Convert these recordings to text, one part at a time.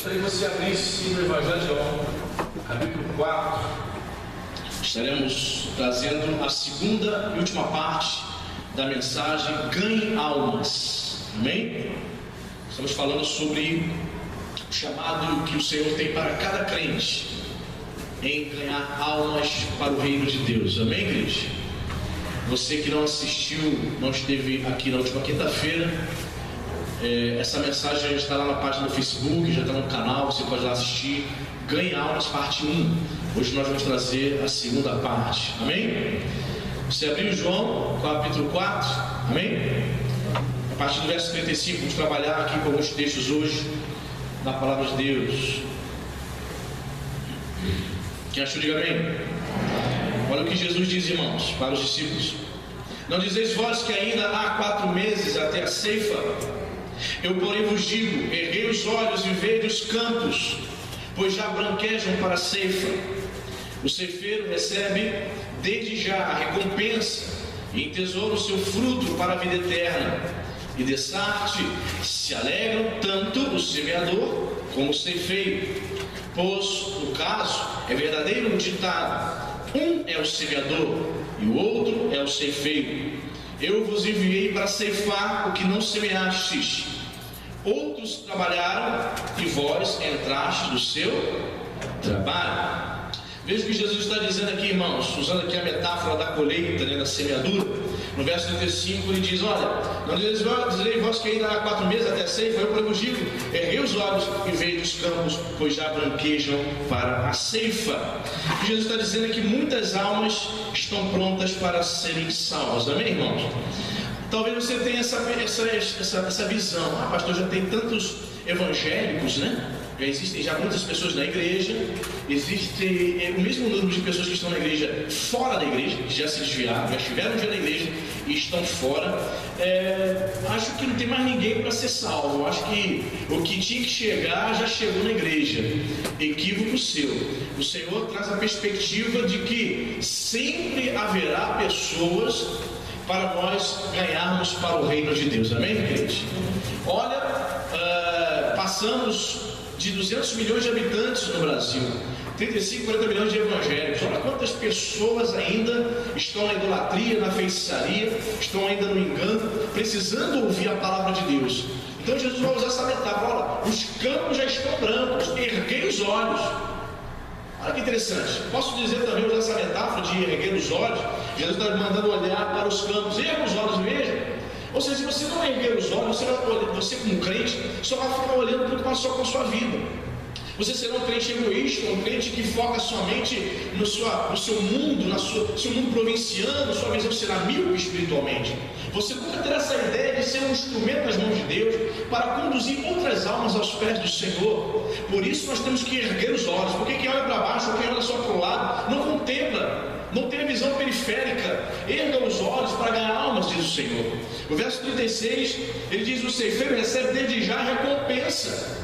Gostaria que você abrisse no Evangelho de João, capítulo 4. Estaremos trazendo a segunda e última parte da mensagem Ganhe Almas. Amém? Estamos falando sobre o chamado que o Senhor tem para cada crente em ganhar almas para o reino de Deus. Amém, igreja? Você que não assistiu, não esteve aqui na última quinta-feira, essa mensagem já está lá na página do Facebook, já está no canal, você pode lá assistir. Ganhe Almas, parte 1. Hoje nós vamos trazer a segunda parte. Amém? Você abriu João, capítulo 4. Amém? A partir do verso 35, vamos trabalhar aqui com alguns textos hoje na palavra de Deus. Quem achou, diga amém. Olha o que Jesus diz, irmãos, para os discípulos: não dizeis vós que ainda há 4 meses até a ceifa? Eu, porém, vos digo: erguei os olhos e vede os campos, pois já branquejam para a ceifa. O ceifeiro recebe desde já a recompensa e entesoura o seu fruto para a vida eterna. E dessarte se alegram tanto o semeador como o ceifeiro. Pois, no caso, é verdadeiro o ditado: um é o semeador e o outro é o ceifeiro. Eu vos enviei para ceifar o que não semeastes. Outros trabalharam e vós entrastes no seu trabalho. Veja o que Jesus está dizendo aqui, irmãos, usando aqui a metáfora da colheita, da semeadura. No verso 35 ele diz: olha, não dizerei vós que ainda há 4 meses até a ceifa? Eu, porém, vos digo: erguei os olhos e vede os campos, pois já branquejam para a ceifa. O que Jesus está dizendo é que muitas almas estão prontas para serem salvas. Amém, irmãos? Talvez você tenha essa visão: ah, pastor, já tem tantos evangélicos, né? Já existem muitas pessoas na igreja, existe o mesmo número de pessoas que estão na igreja, fora da igreja, que já se desviaram, já estiveram um dia na igreja e estão fora. Acho que não tem mais ninguém para ser salvo. Acho que o que tinha que chegar já chegou na igreja. Equívoco seu. O Senhor traz a perspectiva de que sempre haverá pessoas para nós ganharmos para o reino de Deus. Amém, gente? Olha, passamos de 200 milhões de habitantes no Brasil, 35, 40 milhões de evangélicos. Olha quantas pessoas ainda estão na idolatria, na feitiçaria, estão ainda no engano, precisando ouvir a palavra de Deus. Então Jesus vai usar essa metáfora: olha, os campos já estão brancos, erguei os olhos. Olha que interessante. Posso dizer também, usar essa metáfora de erguer os olhos. Jesus está mandando olhar para os campos. Erga os olhos e veja. Ou seja, se você não erguer os olhos, você como crente só vai ficar olhando muito mais só com a sua vida. Você será um crente egoísta, um crente que foca somente no seu mundo, seu mundo provinciano. Sua visão será míope espiritualmente. Você nunca terá essa ideia de ser um instrumento nas mãos de Deus para conduzir outras almas aos pés do Senhor. Por isso nós temos que erguer os olhos, porque quem olha para baixo, quem olha só para o lado, não contempla, não tem a visão periférica. Erga os olhos para ganhar almas, diz o Senhor. O verso 36, ele diz: o ceifeiro recebe desde já a recompensa.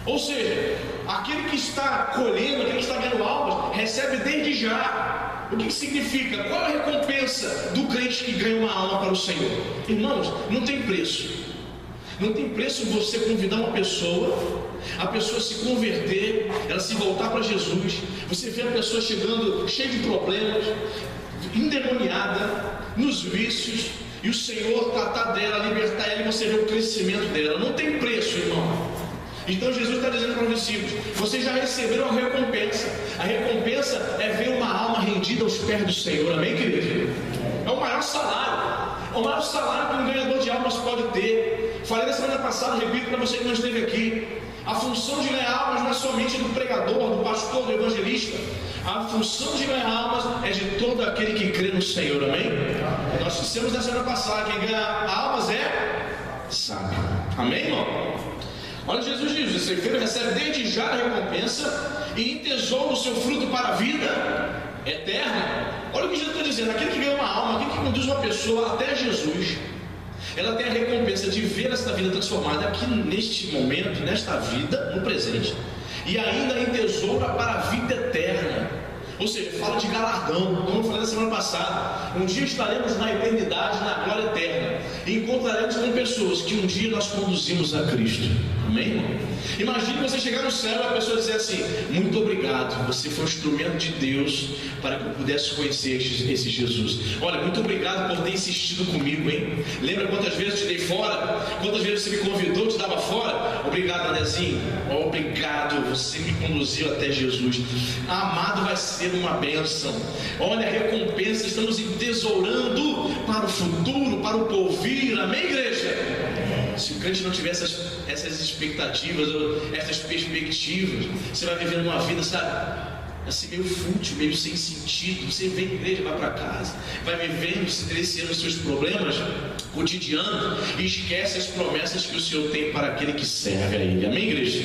Ou seja, aquele que está colhendo, aquele que está ganhando almas, recebe desde já. O que significa? Qual é a recompensa do crente que ganha uma alma para o Senhor? Irmãos, não tem preço. Não tem preço você convidar uma pessoa, a pessoa se converter, ela se voltar para Jesus. Você vê a pessoa chegando cheia de problemas, endemoniada, nos vícios, e o Senhor tratar dela, libertar ela, e você vê o crescimento dela. Não tem preço, irmão. Então Jesus está dizendo para os discípulos: vocês já receberam a recompensa. A recompensa é ver uma alma rendida aos pés do Senhor. Amém, querido? É o maior salário. É o maior salário que um ganhador de almas pode ter. Falei na semana passada, repito para você que não esteve aqui: a função de ganhar almas não é somente do pregador, do pastor, do evangelista. A função de ganhar almas é de todo aquele que crê no Senhor. Amém? Nós dissemos na semana passada: quem ganha almas é sábio. Amém, irmão? Olha, Jesus diz: o ceifeiro recebe desde já a recompensa e entesoura o seu fruto para a vida eterna. Olha o que Jesus está dizendo: aquele que ganha uma alma, aquele que conduz uma pessoa até Jesus, ela tem a recompensa de ver esta vida transformada aqui neste momento, nesta vida, no presente, e ainda entesoura para a vida eterna. Ou seja, fala de galardão, como eu falei na semana passada. Um dia estaremos na eternidade, na glória eterna, e encontraremos com pessoas que um dia nós conduzimos a Cristo. Amém, irmão? Imagine você chegar no céu e a pessoa dizer assim: muito obrigado, você foi um instrumento de Deus para que eu pudesse conhecer esse Jesus. Olha, muito obrigado por ter insistido comigo, hein? Lembra quantas vezes eu te dei fora? Quantas vezes você me convidou, te dava fora? Obrigado, Anezinho. Obrigado, você me conduziu até Jesus. Amado, vai ser uma bênção. Olha a recompensa, estamos entesourando para o futuro, para o porvir. Amém, igreja? Se o crente não tiver essas expectativas, essas perspectivas, você vai vivendo uma vida, sabe, assim, meio fútil, meio sem sentido. Você vem à igreja, vai para casa, vai vivendo, se deliciando os seus problemas cotidianos e esquece as promessas que o Senhor tem para aquele que serve a Ele. Amém, igreja?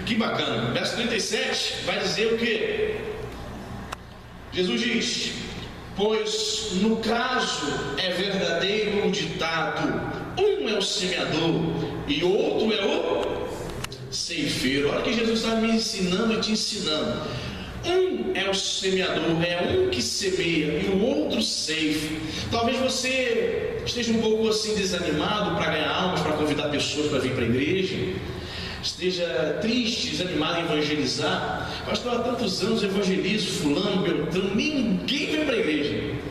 Que bacana. Verso 37 vai dizer o quê? Jesus diz: pois no caso é verdadeiro o ditado, um é o semeador e outro é o ceifeiro. Olha que Jesus está me ensinando e te ensinando. Um é o semeador, é um que semeia, e o outro ceifa. Talvez você esteja um pouco assim desanimado para ganhar almas, para convidar pessoas para vir para a igreja, esteja triste, desanimado em evangelizar. Pastor, há tantos anos eu evangelizo fulano, beltrano, ninguém vem para a igreja.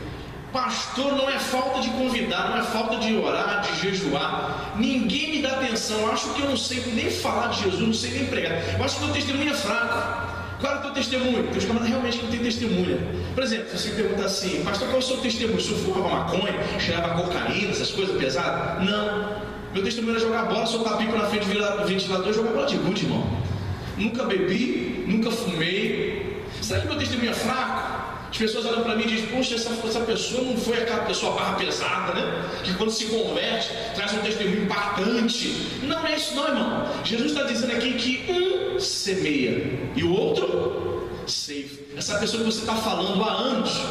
Pastor, não é falta de convidar, não é falta de orar, de jejuar, ninguém me dá atenção. Eu acho que eu não sei nem falar de Jesus, não sei nem pregar. Eu acho que o meu testemunho é fraco. Qual é o teu testemunho? Tem uns camaradas realmente que não tem testemunha. Por exemplo, se você pergunta assim: pastor, qual é o seu testemunho? O senhor fumava maconha, cheirava cocaína, essas coisas pesadas? Não. Meu testemunho era jogar bola, soltar pipa na frente do ventilador e jogar bola de gude, irmão. Nunca bebi, nunca fumei. Será que meu testemunho é fraco? As pessoas olham para mim e dizem: poxa, essa pessoa não foi aquela pessoa barra pesada, né? Que quando se converte, traz um testemunho impactante. Não é isso não, irmão. Jesus está dizendo aqui que um semeia e o outro ceifa. Essa pessoa que você está falando há anos,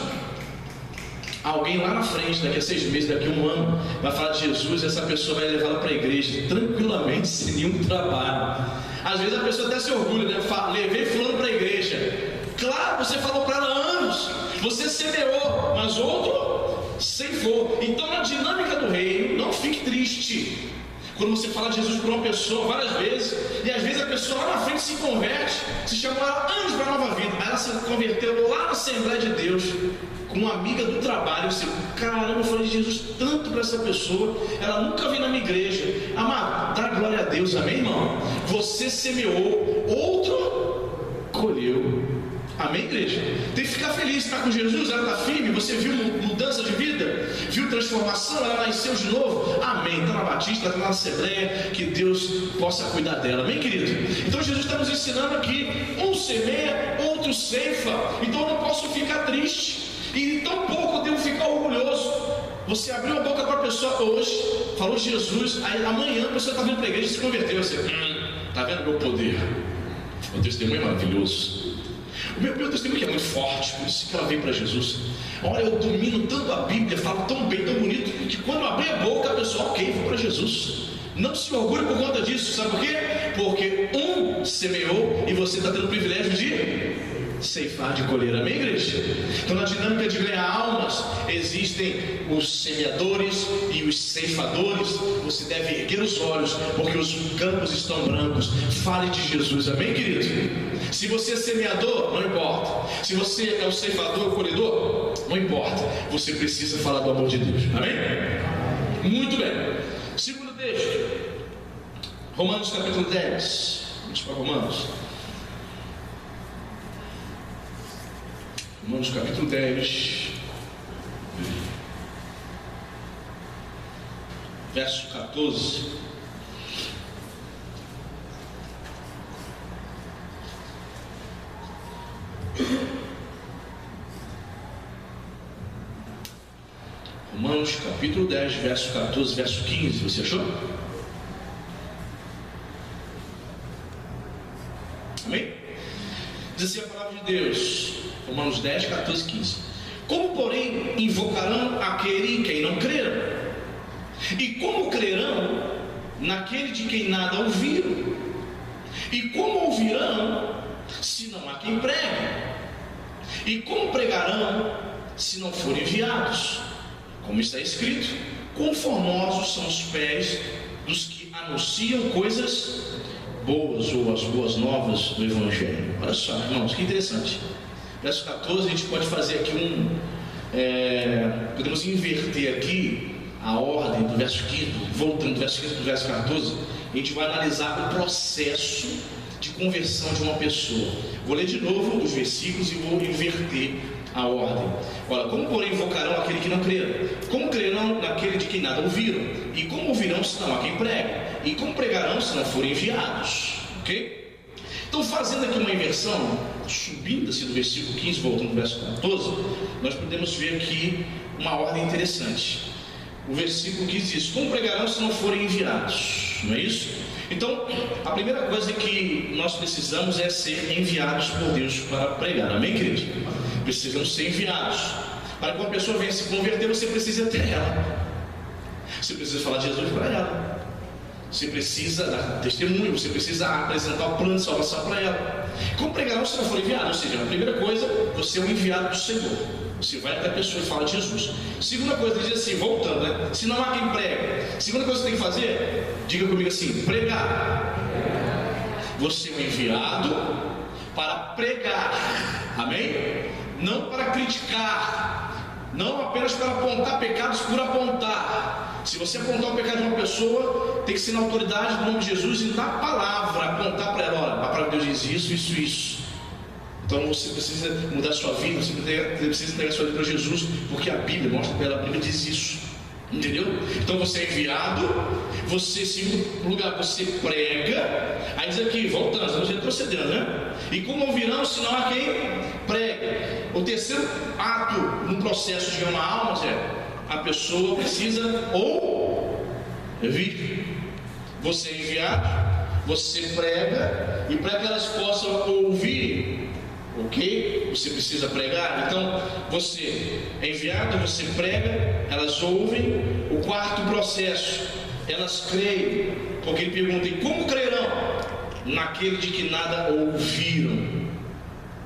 alguém lá na frente, daqui a 6 meses, daqui a 1 ano, vai falar de Jesus, e essa pessoa vai levá-la para a igreja tranquilamente, sem nenhum trabalho. Às vezes a pessoa até se orgulha, né? Fala: levei fulano para a igreja. Claro, você falou para ela há anos, você semeou, mas outro ceifou. Então, na dinâmica do reino, não fique triste quando você fala de Jesus para uma pessoa várias vezes, e às vezes a pessoa lá na frente se converte, se chamou ela anos para a nova vida, aí ela se converteu lá na Assembleia de Deus, com uma amiga do trabalho. Você: caramba, eu falei de Jesus tanto para essa pessoa, ela nunca veio na minha igreja. Amado, dá glória a Deus, amém, irmão? Você semeou, outro colheu. Amém, igreja? Tem que ficar feliz, está com Jesus, ela está firme, você viu mudança de vida, viu transformação, ela nasceu de novo. Amém, está na Batista, está na Assembleia, que Deus possa cuidar dela. Amém, querido? Então Jesus está nos ensinando aqui: um semeia, outro ceifa. Então eu não posso ficar triste, e tão pouco eu devo ficar orgulhoso. Você abriu a boca para a pessoa hoje, falou de Jesus, aí amanhã a pessoa está vindo para a igreja e se converteu. Você: está vendo meu poder? O testemunho é maravilhoso. O meu testemunho é muito forte, por isso que ela veio para Jesus. Olha, eu domino tanto a Bíblia, falo tão bem, tão bonito, que quando eu abri a boca, a pessoa: ok, vou para Jesus. Não se orgulhe por conta disso, sabe por quê? Porque um semeou e você está tendo o privilégio de ceifar, de colher. Amém, igreja? Então, na dinâmica de ganhar almas, existem os semeadores e os ceifadores. Você deve erguer os olhos, porque os campos estão brancos. Fale de Jesus, amém, querido? Se você é semeador, não importa. Se você é o ceifador, o colhedor, não importa. Você precisa falar do amor de Deus, amém? Muito bem. Segundo texto, Romanos capítulo 10. Vamos para Romanos. Romanos capítulo 10, verso 14. Romanos capítulo 10, verso 14, verso 15. Você achou? Amém? Diz assim a palavra de Deus, Romanos 10, 14, 15. Como, porém, invocarão aquele em quem não creram? E como crerão naquele de quem nada ouviram? E como ouvirão se não há quem pregue? E como pregarão se não forem enviados? Como está escrito: conformosos são os pés dos que anunciam coisas boas, ou as boas novas do Evangelho. Olha só, irmãos, que interessante. Verso 14, a gente pode fazer aqui podemos inverter aqui a ordem do verso 15, voltando do verso 15 para o verso 14. A gente vai analisar o processo de conversão de uma pessoa. Vou ler de novo os versículos e vou inverter a ordem. Olha, como porém invocarão aquele que não creram? Como crerão naquele de quem nada ouviram? E como ouvirão se não há quem pregue? E como pregarão se não forem enviados? Ok? Então, fazendo aqui uma inversão, subindo assim do versículo 15, voltando para o verso 14, nós podemos ver aqui uma ordem interessante. O versículo 15 diz: como pregarão se não forem enviados? Não é isso? Então, a primeira coisa que nós precisamos é ser enviados por Deus para pregar. Amém, queridos? Precisamos ser enviados. Para que uma pessoa venha se converter, você precisa ter ela. Você precisa falar de Jesus para ela. Você precisa dar testemunho. Você precisa apresentar o plano de salvação para ela. Como pregarão se não for enviado? Ou seja, a primeira coisa, você é um enviado do Senhor. Você vai até a pessoa e fala de Jesus. Segunda coisa, ele diz assim, voltando, né? Se não há quem pregue. Segunda coisa que você tem que fazer, diga comigo assim: pregar. Você é um enviado para pregar. Amém? Não para criticar. Não apenas para apontar pecados por apontar. Se você apontar o pecado de uma pessoa, tem que ser na autoridade do nome de Jesus e na palavra apontar para ela: olha, a palavra de Deus diz isso. Então você precisa mudar a sua vida, você precisa entregar a sua vida para Jesus, porque a Bíblia mostra para ela, a Bíblia diz isso. Entendeu? Então você é enviado, você, segundo lugar, você prega. Aí diz aqui, voltando, estamos retrocedendo, né? E como ouvirão se não há quem pregue? O terceiro ato no processo de uma alma é: a pessoa precisa ouvir. Você é enviado, você prega, e para que elas possam ouvir, ok? Você precisa pregar. Então você é enviado, você prega, elas ouvem. O quarto processo, elas creem, porque ele pergunta: e como crerão naquele de que nada ouviram?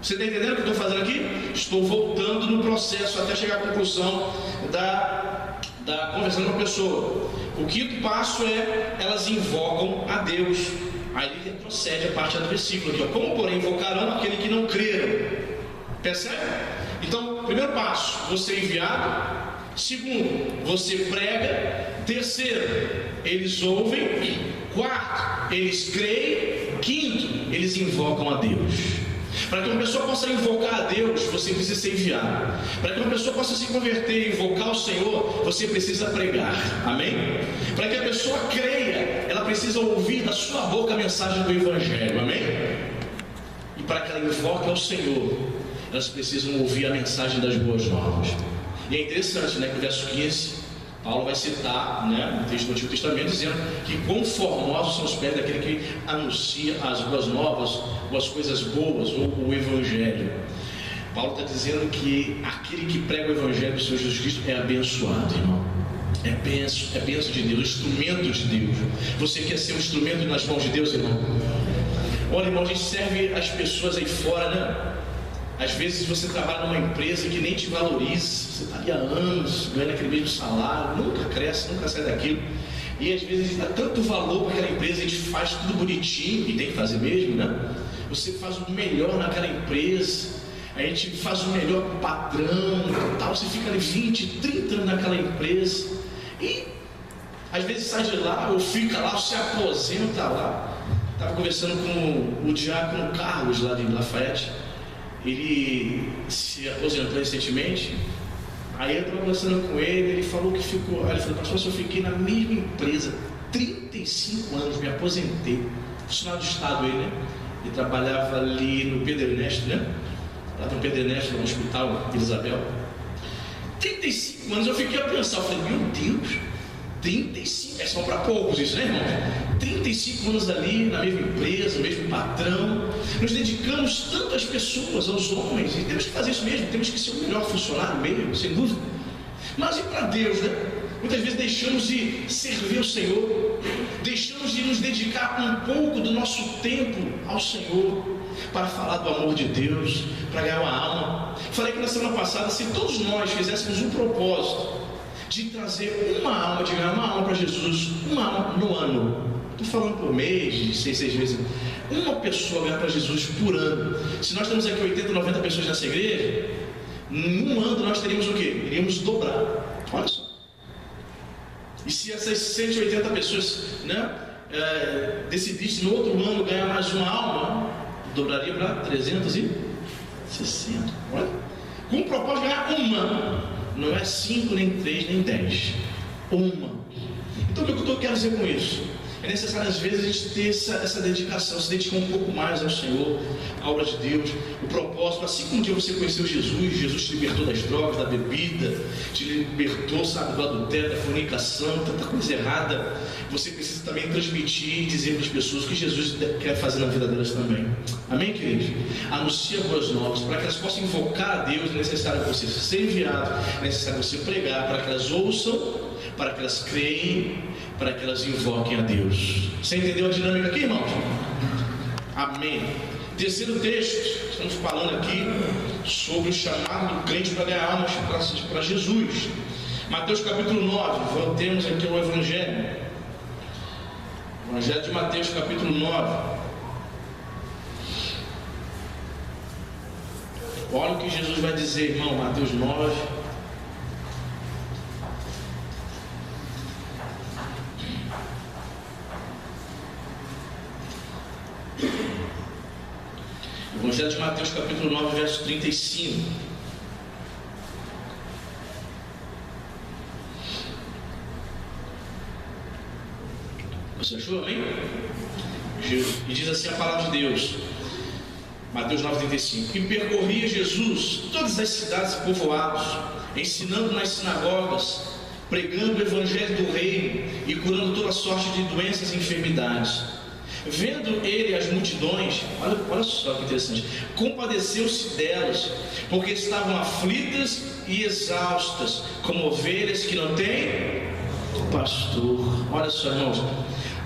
Você está entendendo o que eu estou fazendo aqui? Estou voltando no processo até chegar à conclusão da conversão de uma pessoa. O quinto passo é: elas invocam a Deus. Aí ele retrocede a parte do versículo aqui, ó. Como porém invocarão aquele que não creram? Percebe? Então, primeiro passo, você é enviado. Segundo, você prega. Terceiro, eles ouvem. Quarto, eles creem. Quinto, eles invocam a Deus. Para que uma pessoa possa invocar a Deus, você precisa ser enviado. Para que uma pessoa possa se converter e invocar o Senhor, você precisa pregar. Amém? Para que a pessoa creia, ela precisa ouvir da sua boca a mensagem do Evangelho. Amém? E para que ela invoque ao Senhor, elas precisam ouvir a mensagem das boas novas. E é interessante, né, que o verso 15, Paulo vai citar, né, no texto do Antigo Testamento, dizendo que conformosos são os pés daquele que anuncia as boas novas, ou as coisas boas, ou o Evangelho. Paulo está dizendo que aquele que prega o Evangelho do Senhor Jesus Cristo é abençoado, irmão. É bênção de Deus, instrumento de Deus. Você quer ser um instrumento nas mãos de Deus, irmão? Olha, irmão, a gente serve as pessoas aí fora, né? Às vezes você trabalha numa empresa que nem te valoriza. Você está ali há anos ganhando aquele mesmo salário, nunca cresce, nunca sai daquilo. E às vezes a gente dá tanto valor para aquela empresa, a gente faz tudo bonitinho, e tem que fazer mesmo, né? Você faz o melhor naquela empresa, a gente faz o melhor para o patrão, tal. Você fica ali 20, 30 anos naquela empresa, e às vezes sai de lá, ou fica lá, ou se aposenta lá. Estava conversando com o diácono Carlos, lá de Lafayette. Ele se aposentou recentemente. Aí eu estava conversando com ele falou que ficou. Aí ele falou: pastor, eu fiquei na mesma empresa 35 anos, me aposentei. Funcionário do Estado ele, né? Ele trabalhava ali no Pedro Ernesto, né? Lá no Pedro Ernesto, no Hospital Isabel. 35 anos eu fiquei a pensar, eu falei: meu Deus, 35, é só para poucos isso, né, irmãos? 35 anos ali, na mesma empresa, mesmo patrão. Nos dedicamos tanto às pessoas, aos homens, e temos que fazer isso mesmo, temos que ser o melhor funcionário mesmo, sem dúvida. Mas e para Deus, né? Muitas vezes deixamos de servir o Senhor, deixamos de nos dedicar um pouco do nosso tempo ao Senhor, para falar do amor de Deus, para ganhar uma alma. Falei que na semana passada, se todos nós fizéssemos um propósito de trazer uma alma, de ganhar uma alma para Jesus, uma alma no ano, estou falando por mês, de 6 meses, uma pessoa ganhar para Jesus por ano. Se nós temos aqui 80, 90 pessoas nessa igreja, num ano nós teríamos o quê? Iríamos dobrar. Olha só. E se essas 180 pessoas, decidissem no outro ano ganhar mais uma alma, dobraria para 360. Olha. Com o propósito de ganhar uma. Não é 5, nem 3, nem 10. Uma. Então o que eu quero dizer com isso? É necessário às vezes a gente ter essa dedicação, se dedicar um pouco mais ao Senhor, à obra de Deus, o propósito. Assim como um dia você conheceu Jesus te libertou das drogas, da bebida, te libertou, sabe, do adultério, da fornicação, tanta coisa errada. Você precisa também transmitir e dizer para as pessoas o que Jesus quer fazer na vida delas também. Amém, queridos? Anuncia boas novas, para que elas possam invocar a Deus. É necessário você ser enviado, é necessário você pregar, para que elas ouçam, para que elas creem, para que elas invoquem a Deus. Você entendeu a dinâmica aqui, irmãos? Amém. Terceiro texto, estamos falando aqui sobre o chamado do crente para ganhar almas para Jesus. Mateus capítulo 9, voltemos aqui ao Evangelho. Evangelho de Mateus capítulo 9. Olha o que Jesus vai dizer, irmão. Mateus 9. Evangelho de Mateus capítulo 9, verso 35. Você achou, amém? E diz assim a palavra de Deus, Mateus 9, 35. E percorria Jesus todas as cidades e povoados, ensinando nas sinagogas, pregando o evangelho do reino e curando toda sorte de doenças e enfermidades. Vendo ele as multidões, olha só que interessante, compadeceu-se delas, porque estavam aflitas e exaustas, como ovelhas que não têm pastor. Olha só, irmãos,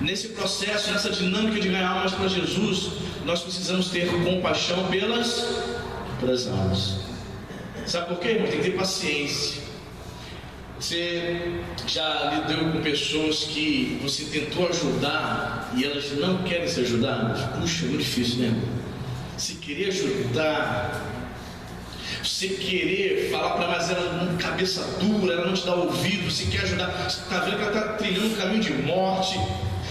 nesse processo, nessa dinâmica de ganhar almas para Jesus, nós precisamos ter compaixão pelas almas. Sabe por quê, irmão? Tem que ter paciência. Você já lidou com pessoas que você tentou ajudar e elas não querem ser ajudadas? Puxa, é muito difícil, né? Você querer ajudar, você querer falar para ela, mas ela com cabeça dura, ela não te dá ouvido. Você quer ajudar, você está vendo que ela está trilhando um caminho de morte,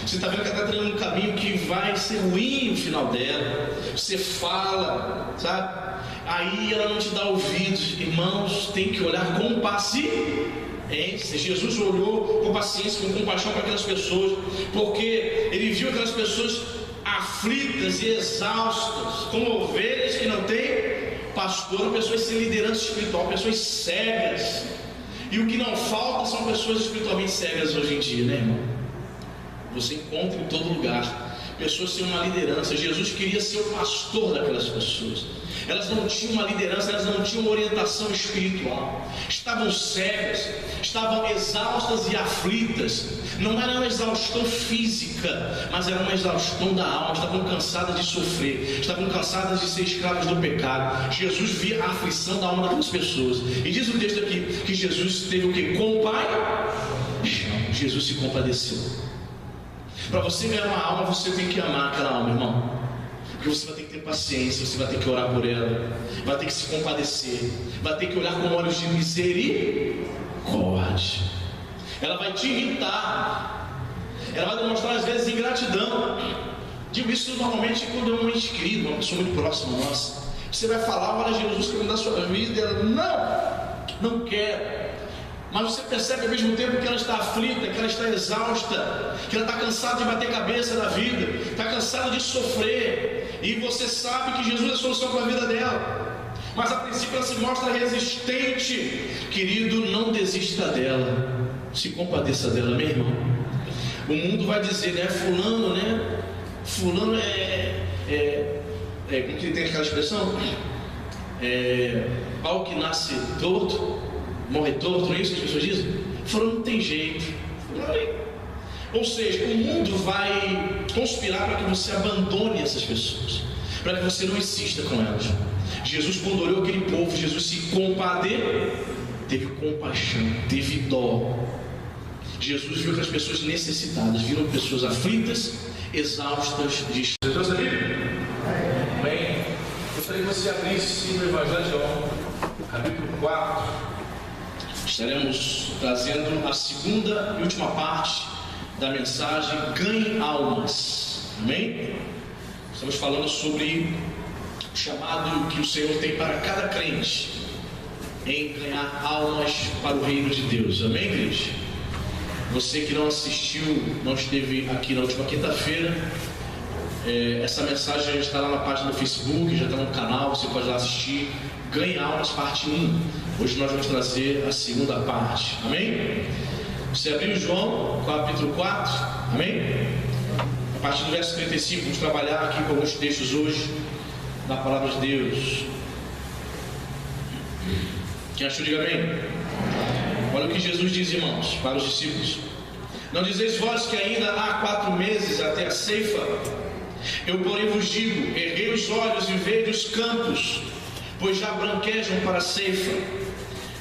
você está vendo que ela está trilhando um caminho que vai ser ruim no final dela. Você fala, sabe? Aí ela não te dá ouvidos. Irmãos, tem que olhar com paciência. Jesus olhou com paciência, com compaixão para aquelas pessoas, porque ele viu aquelas pessoas aflitas e exaustas, como ovelhas que não têm pastor, pessoas sem liderança espiritual, pessoas cegas. E o que não falta são pessoas espiritualmente cegas hoje em dia, né, irmão? Você encontra em todo lugar pessoas sem uma liderança. Jesus queria ser o pastor daquelas pessoas. Elas não tinham uma liderança, elas não tinham uma orientação espiritual. Estavam cegas, estavam exaustas e aflitas. Não era uma exaustão física, mas era uma exaustão da alma. Estavam cansadas de sofrer, estavam cansadas de ser escravas do pecado. Jesus via a aflição da alma daquelas pessoas. E diz o texto aqui que Jesus teve o que? Compaixão. Jesus se compadeceu. Para você ganhar uma alma, você tem que amar aquela alma, irmão. Porque você vai ter que ter paciência, você vai ter que orar por ela, vai ter que se compadecer, vai ter que olhar com olhos de misericórdia. Ela vai te irritar, ela vai demonstrar às vezes ingratidão. Digo isso normalmente quando é um ente querido, uma pessoa muito próxima nossa. Você vai falar, olha, Jesus quer mudar a sua vida, e ela, não quero. Mas você percebe ao mesmo tempo que ela está aflita, que ela está exausta, que ela está cansada de bater cabeça na vida, está cansada de sofrer, e você sabe que Jesus é a solução para a vida dela, mas a princípio ela se mostra resistente. Querido, não desista dela, se compadeça dela, meu irmão. O mundo vai dizer, né, fulano como que tem aquela expressão? Pau que nasce torto morre torto, não é isso que as pessoas dizem? falou, não tem jeito. Ou seja, o mundo vai conspirar para que você abandone essas pessoas, para que você não insista com elas. Jesus, quando olhou aquele povo, Jesus se compadeceu, teve compaixão, teve dó. Jesus viu aquelas pessoas necessitadas, viram pessoas aflitas, exaustas, Você trouxe a Bíblia? Bem, gostaria que você abrisse no Evangelho de João, capítulo 4. Estaremos trazendo a segunda e última parte da mensagem Ganhe Almas. Amém? Estamos falando sobre o chamado que o Senhor tem para cada crente em ganhar almas para o reino de Deus. Amém, igreja? Você que não assistiu, não esteve aqui na última quinta-feira, essa mensagem já está lá na página do Facebook, já está no canal, você pode lá assistir. Ganhe Almas, parte 1. Hoje nós vamos trazer a segunda parte. Amém? Você abriu João, capítulo 4. Amém? A partir do verso 35, vamos trabalhar aqui com alguns textos hoje da palavra de Deus. Quem achou, diga amém. Olha o que Jesus diz, irmãos, para os discípulos: não dizeis vós que ainda há 4 meses até a ceifa? Eu, porém, vos digo: erguei os olhos e vede os campos, pois já branquejam para a ceifa.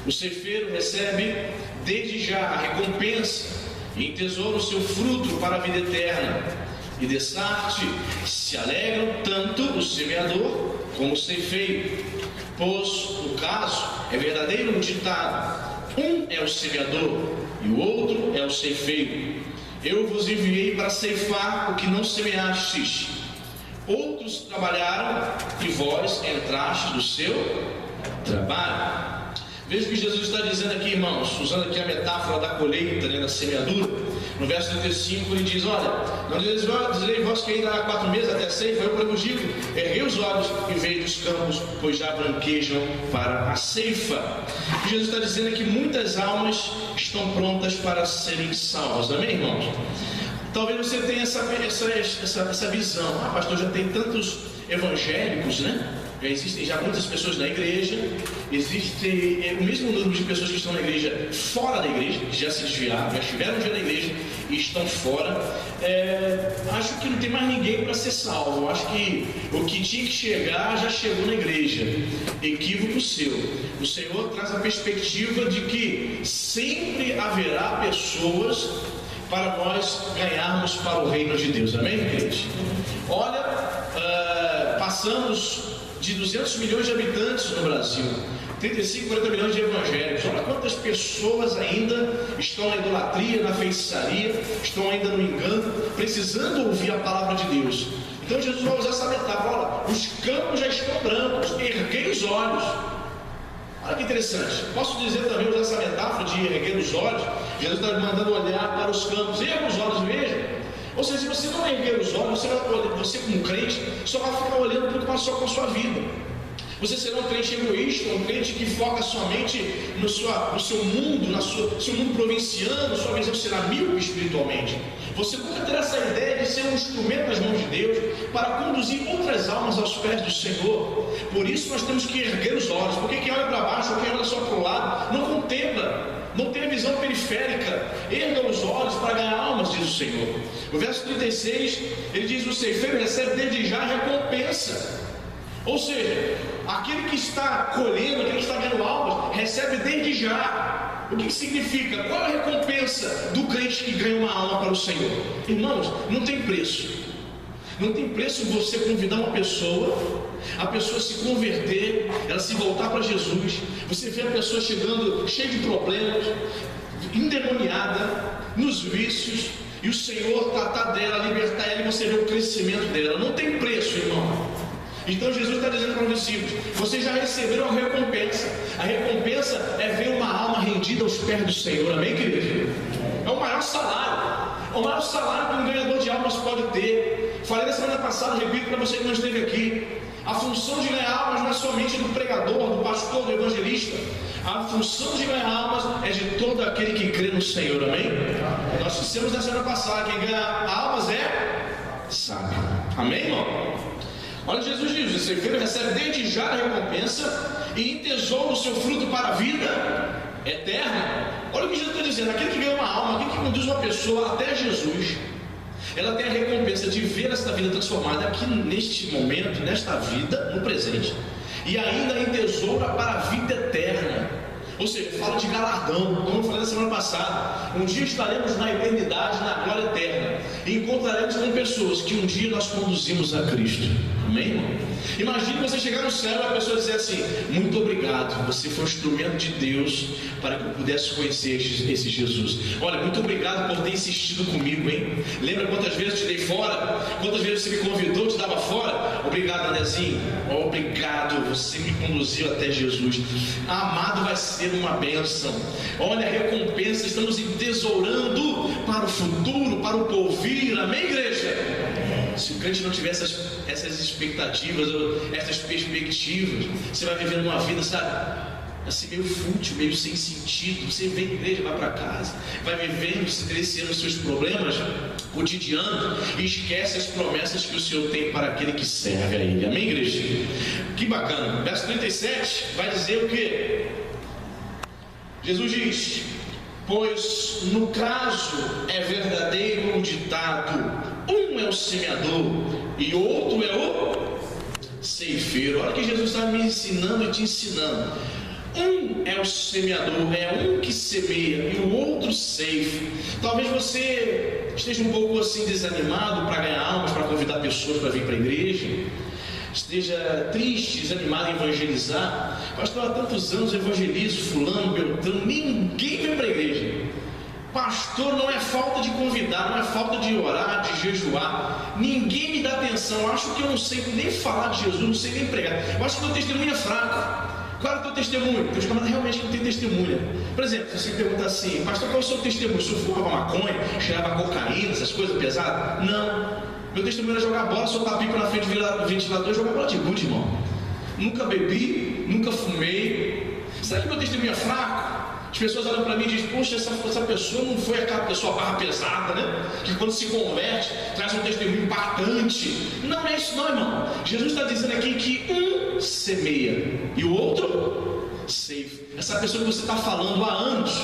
O ceifeiro recebe desde já a recompensa e entesoura o seu fruto para a vida eterna. E dessarte se alegram tanto o semeador como o ceifeiro. Pois, no caso, é verdadeiro o ditado: um é o semeador e o outro é o ceifeiro. Eu vos enviei para ceifar o que não semeastes. Outros trabalharam e vós entrastes no seu trabalho. Veja o que Jesus está dizendo aqui, irmãos, usando aqui a metáfora da colheita, da semeadura. No verso 35 ele diz: olha, não dizeis vós que ainda há 4 meses até a ceifa? Eu, porém, vos digo: erguei os olhos e vejo os campos, pois já branquejam para a ceifa. E Jesus está dizendo que muitas almas estão prontas para serem salvas. Amém, irmãos? Talvez você tenha essa visão: ah, pastor, já tem tantos evangélicos, né? Já existem muitas pessoas na igreja, existe o mesmo número de pessoas que estão na igreja fora da igreja, que já se desviaram, já estiveram um dia na igreja e estão fora. Acho que não tem mais ninguém para ser salvo. Acho que o que tinha que chegar já chegou na igreja. Equívoco seu. O Senhor traz a perspectiva de que sempre haverá pessoas para nós ganharmos para o reino de Deus. Amém, gente? Olha, passamos de 200 milhões de habitantes no Brasil, 35, 40 milhões de evangélicos. Olha quantas pessoas ainda estão na idolatria, na feitiçaria, estão ainda no engano, precisando ouvir a palavra de Deus. Então Jesus vai usar essa metáfora: olha, os campos já estão brancos, erguei os olhos. Olha que interessante. Posso dizer também, usar essa metáfora de erguer os olhos. Jesus está mandando olhar para os campos. Erga os olhos e veja. Ou seja, se você não erguer os olhos, você como crente só vai ficar olhando para o que passou com a sua vida. Você será um crente egoísta, um crente que foca somente no seu mundo, seu mundo provinciano. Sua visão será míope espiritualmente. Você nunca terá essa ideia de ser um instrumento nas mãos de Deus para conduzir outras almas aos pés do Senhor. Por isso nós temos que erguer os olhos, porque quem olha para baixo ou quem olha só para o lado não contempla, não tem a visão periférica. Erga os olhos para ganhar almas, diz o Senhor. No verso 36 ele diz: o ceifeiro recebe desde já a recompensa. Ou seja, aquele que está colhendo, aquele que está ganhando almas, recebe desde já. O que significa? Qual é a recompensa do crente que ganha uma alma para o Senhor? Irmãos, não tem preço. Não tem preço você convidar uma pessoa, a pessoa se converter, ela se voltar para Jesus. Você vê a pessoa chegando cheia de problemas, endemoniada, nos vícios, e o Senhor tratar dela, libertar ela, e você vê o crescimento dela. Não tem preço, irmão. Então Jesus está dizendo para os discípulos: vocês já receberam a recompensa. A recompensa é ver uma alma rendida aos pés do Senhor. Amém, querido? É o maior salário. É o maior salário que um ganhador de almas pode ter. Falei na semana passada, repito para você que não esteve aqui: a função de ganhar almas não é somente do pregador, do pastor, do evangelista. A função de ganhar almas é de todo aquele que crê no Senhor. Amém? Nós dissemos na semana passada: quem ganha almas é sábio. Amém, irmão? Olha, Jesus diz: o ceifeiro recebe desde já a recompensa e entesoura o seu fruto para a vida eterna. Olha o que Jesus está dizendo: aquele que ganha uma alma, aquele que conduz uma pessoa até Jesus, ela tem a recompensa de ver esta vida transformada aqui neste momento, nesta vida, no presente, e ainda em tesoura para a vida eterna. Ou seja, fala de galardão, como eu falei na semana passada. Um dia estaremos na eternidade, na glória eterna, e encontraremos com pessoas que um dia nós conduzimos a Cristo. Amém, irmão? Imagine você chegar no céu e a pessoa dizer assim: muito obrigado, você foi um instrumento de Deus para que eu pudesse conhecer esse Jesus. Olha, muito obrigado por ter insistido comigo, hein? Lembra quantas vezes eu te dei fora? Quantas vezes você me convidou, eu te dava fora? Obrigado, Andrezinho. Obrigado, você me conduziu até Jesus. Amado, vai ser uma bênção. Olha a recompensa, estamos entesourando para o futuro, para o porvir. Amém, igreja? Se o crente não tiver essas expectativas, essas perspectivas, você vai vivendo uma vida, sabe, assim, meio fútil, meio sem sentido. Você vem à igreja, vai para casa, vai vivendo, se crescendo os seus problemas cotidianos e esquece as promessas que o Senhor tem para aquele que serve a Ele. Amém, igreja? Que bacana. Verso 37 vai dizer o quê? Jesus diz: pois no caso é verdadeiro o ditado, um é o semeador e outro é o ceifeiro. Olha que Jesus está me ensinando e te ensinando. Um é o semeador, é um que semeia, e o outro ceifa. Talvez você esteja um pouco assim desanimado para ganhar almas, para convidar pessoas para vir para a igreja, esteja triste, desanimado em evangelizar. Pastor, há tantos anos eu evangelizo fulano, beltrano, ninguém vem para a igreja. Pastor, não é falta de convidar, não é falta de orar, de jejuar, ninguém me dá atenção. Acho que eu não sei nem falar de Jesus, não sei nem pregar. Eu acho que o teu testemunho é fraco. Qual é o teu testemunho? Tem uns camaradas realmente que não tem testemunha. Por exemplo, se você perguntar assim: pastor, qual é o seu testemunho? O senhor fumava maconha, cheirava cocaína, essas coisas pesadas? Não. Meu testemunho era jogar bola, soltar pipa na frente do ventilador e jogar bola de gude, irmão. Nunca bebi, nunca fumei. Será que meu testemunho é fraco? As pessoas olham para mim e dizem: poxa, essa pessoa não foi aquela pessoa barra pesada, né? Que quando se converte, traz um testemunho impactante. Não é isso não, irmão. Jesus está dizendo aqui que um semeia e o outro ceifa. Essa pessoa que você está falando há anos,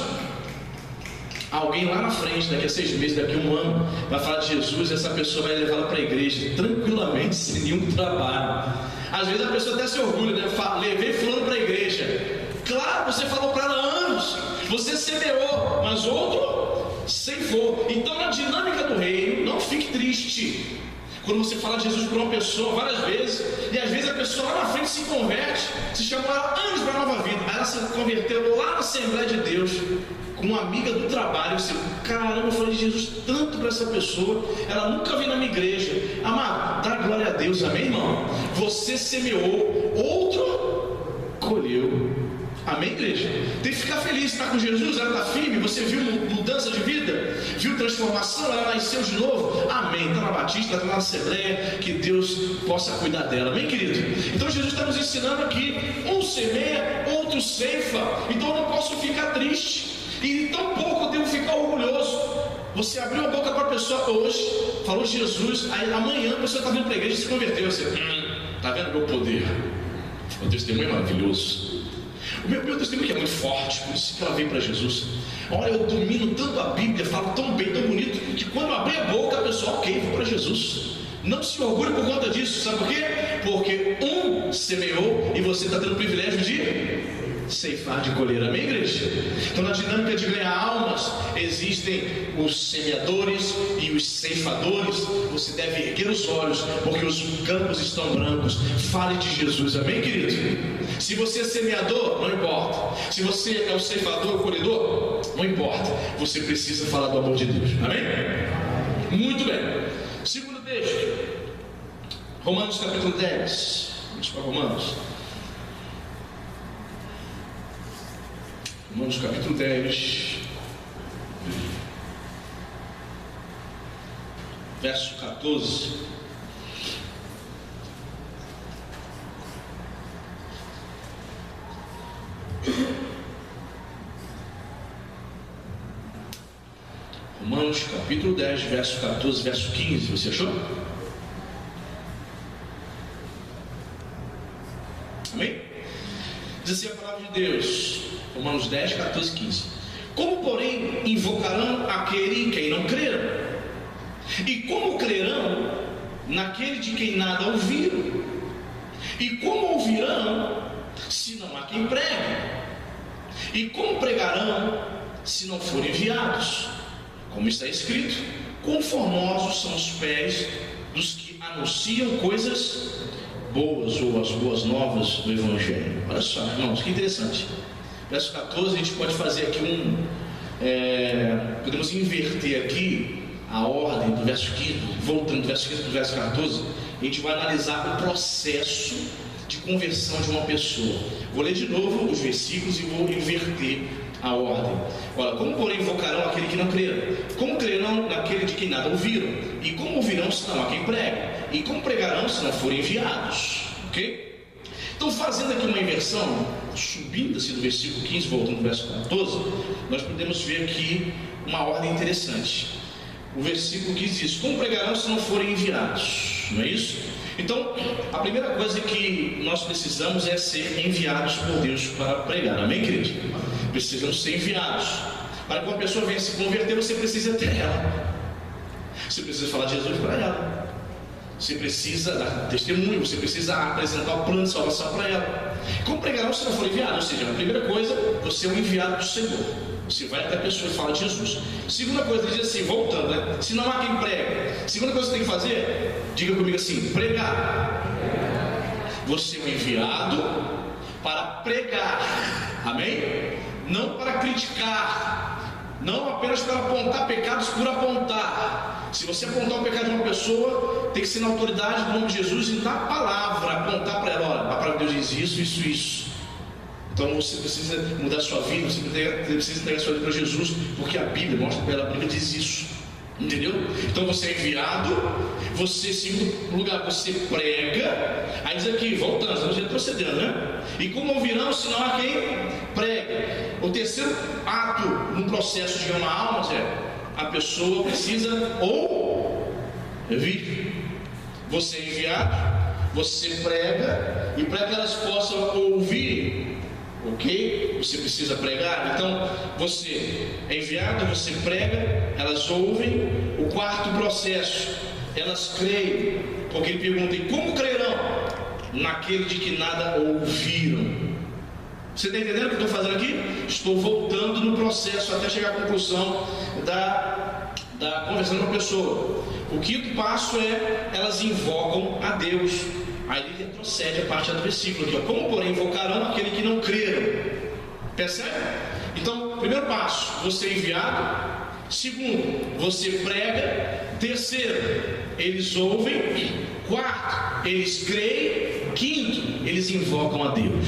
alguém lá na frente, daqui a 6 meses, daqui a 1 ano, vai falar de Jesus, e essa pessoa vai levá-la para a igreja tranquilamente, sem nenhum trabalho. Às vezes a pessoa até se orgulha, né? Levei fulano para a igreja. Claro, você falou para ela há anos, você semeou, mas outro ceifou. Então, na dinâmica do reino, não fique triste quando você fala de Jesus para uma pessoa várias vezes, e às vezes a pessoa lá na frente se converte, se chamou ela anos para a nova vida, aí ela se converteu lá na Assembleia de Deus, com uma amiga do trabalho. Você, caramba, eu falei de Jesus tanto para essa pessoa, ela nunca veio na minha igreja. Amado, dá glória a Deus, amém, irmão? Você semeou, outro colheu. Amém, igreja? Tem que ficar feliz, está com Jesus, ela está firme, você viu mudança de vida, viu transformação, ela nasceu de novo. Amém, está na Batista, está na Assembleia, que Deus possa cuidar dela. Amém, querido? Então Jesus está nos ensinando aqui: um semeia, outro ceifa. Então eu não posso ficar triste, e tampouco eu devo ficar orgulhoso. Você abriu a boca para a pessoa hoje, falou de Jesus, aí amanhã a pessoa está vindo para a igreja e se converteu. Você, está vendo meu poder? O testemunho é maravilhoso. O meu testemunho é muito forte, por isso que ela veio para Jesus. Olha, eu domino tanto a Bíblia, falo tão bem, tão bonito, que quando eu abri a boca, a pessoa, ok, vou para Jesus. Não se orgulhe por conta disso, sabe por quê? Porque um semeou e você está tendo o privilégio de ceifar, de colher. Amém, igreja? Então, na dinâmica de ganhar almas, existem os semeadores e os ceifadores. Você deve erguer os olhos, porque os campos estão brancos. Fale de Jesus, amém, querido? Se você é semeador, não importa. Se você é o ceifador, o colhedor, não importa. Você precisa falar do amor de Deus, amém? Muito bem. Segundo texto, Romanos capítulo 10. Vamos para Romanos. Romanos capítulo 10, verso 14. Romanos capítulo 10, verso 14, verso 15. Você achou? Amém? Diz assim a palavra de Deus. Romanos 10, 14, 15. Como, porém, invocarão aquele em quem não creram? E como crerão naquele de quem nada ouviram? E como ouvirão se não há quem pregue? E como pregarão se não forem enviados? Como está escrito: conformosos são os pés dos que anunciam coisas boas, ou as boas novas do Evangelho. Olha só, irmãos, que interessante. Verso 14, a gente pode fazer aqui podemos inverter aqui a ordem do verso 15, voltando do verso 15 para o verso 14. A gente vai analisar o processo de conversão de uma pessoa. Vou ler de novo os versículos e vou inverter a ordem. Olha, como porém invocarão aquele que não creram? Como crerão naquele de quem nada ouviram? E como ouvirão se não há quem pregue? E como pregarão se não forem enviados? Ok? Então, fazendo aqui uma inversão, subindo assim do versículo 15, voltando para o verso 14, nós podemos ver aqui uma ordem interessante. O versículo 15 diz: como pregarão se não forem enviados? Não é isso? Então, a primeira coisa que nós precisamos é ser enviados por Deus para pregar. Amém, queridos? Precisamos ser enviados. Para que uma pessoa venha se converter, você precisa ter ela. Você precisa falar de Jesus para ela. Você precisa dar testemunho. Você precisa apresentar o plano de salvação para ela. Como pregarão se não for enviado? Ou seja, a primeira coisa, você é um enviado do Senhor. Você vai até a pessoa e fala de Jesus. Segunda coisa, ele diz assim, voltando, né? Se não há quem pregue. Segunda coisa que você tem que fazer, diga comigo assim: pregar. Você é um enviado para pregar. Amém? Não para criticar. Não apenas para apontar pecados por apontar. Se você apontar o pecado de uma pessoa, tem que ser na autoridade do nome de Jesus e na palavra apontar para ela: olha, a palavra de Deus diz isso. Então você precisa mudar a sua vida, você precisa entregar a sua vida para Jesus, porque a Bíblia mostra para ela, a Bíblia diz isso. Entendeu? Então você é enviado, você, segundo lugar, você prega. Aí diz aqui, voltando, estamos retrocedendo, né? E como ouvirão se não há quem pregue? O terceiro ato no processo de ganhar almas é: a pessoa precisa ouvir. Você é enviado, você prega, e para que elas possam ouvir, ok? Você precisa pregar. Então você é enviado, você prega, elas ouvem. O quarto processo, elas creem, porque ele pergunta: e como crerão naquele de que nada ouviram? Você está entendendo o que eu estou fazendo aqui? Estou voltando no processo até chegar à conclusão da conversão de uma pessoa. O quinto passo é: elas invocam a Deus. Aí ele retrocede a parte do versículo aqui, ó. Como porém invocarão aquele que não creram? Percebe? Então, primeiro passo, você é enviado. Segundo, você prega. Terceiro, eles ouvem. Quarto, eles creem. Quinto, eles invocam a Deus.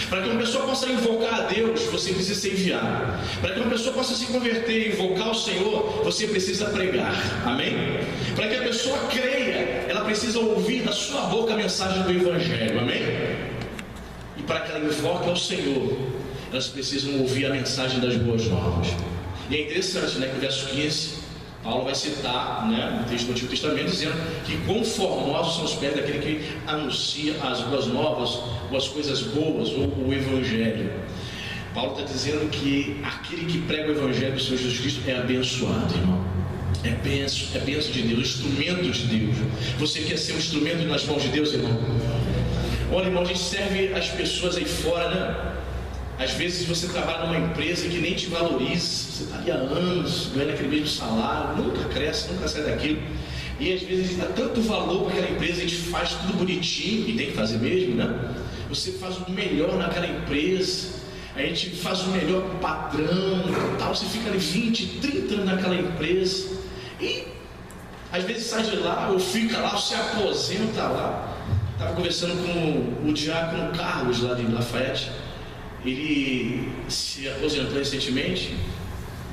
Para que uma pessoa possa invocar a Deus, você precisa ser enviado. Para que uma pessoa possa se converter e invocar o Senhor, você precisa pregar. Amém? Para que a pessoa creia, ela precisa ouvir da sua boca a mensagem do Evangelho. Amém? E para que ela invoque ao Senhor, elas precisam ouvir a mensagem das boas novas. E é interessante, né, que no verso 15 Paulo vai citar, né, no texto do Antigo Testamento, dizendo que conformosos são os pés daquele que anuncia as boas novas, ou as coisas boas, ou o Evangelho. Paulo está dizendo que aquele que prega o Evangelho do Senhor Jesus Cristo é abençoado, irmão. É bênção de Deus, instrumento de Deus. Você quer ser um instrumento nas mãos de Deus, irmão? Olha, irmão, a gente serve as pessoas aí fora, né? Às vezes você trabalha numa empresa que nem te valoriza, você está ali há anos, ganhando aquele mesmo salário, nunca cresce, nunca sai daquilo. E às vezes a gente dá tanto valor para aquela empresa, a gente faz tudo bonitinho, e tem que fazer mesmo, né? Você faz o melhor naquela empresa, a gente faz o melhor com o patrão, tal. Você fica ali 20, 30 anos naquela empresa, e às vezes sai de lá, ou fica lá, ou se aposenta lá. Estava conversando com o diácono Carlos, lá de Lafayette. Ele se aposentou recentemente.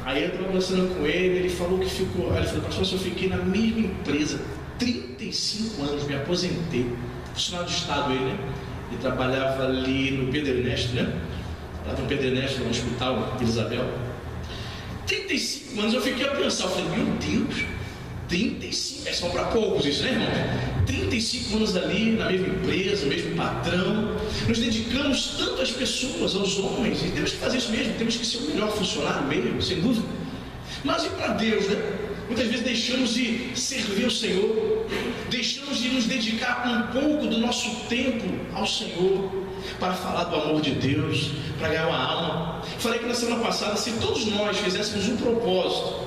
Aí eu estava conversando com ele falou que ficou. Aí ele falou: pastor, eu fiquei na mesma empresa 35 anos, me aposentei. Funcionário do Estado ele, né? Ele trabalhava ali no Pedro Ernesto, né? Lá no Pedro Ernesto, no Hospital Isabel. 35 anos eu fiquei a pensar, eu falei: meu Deus, 35, é só para poucos isso, né, irmão? 35 anos ali na mesma empresa, mesmo patrão. Nos dedicamos tanto às pessoas, aos homens, e temos que fazer isso mesmo, temos que ser o melhor funcionário mesmo, sem dúvida. Mas e para Deus, né? Muitas vezes deixamos de servir o Senhor, deixamos de nos dedicar um pouco do nosso tempo ao Senhor, para falar do amor de Deus, para ganhar uma alma. Falei que na semana passada, se todos nós fizéssemos um propósito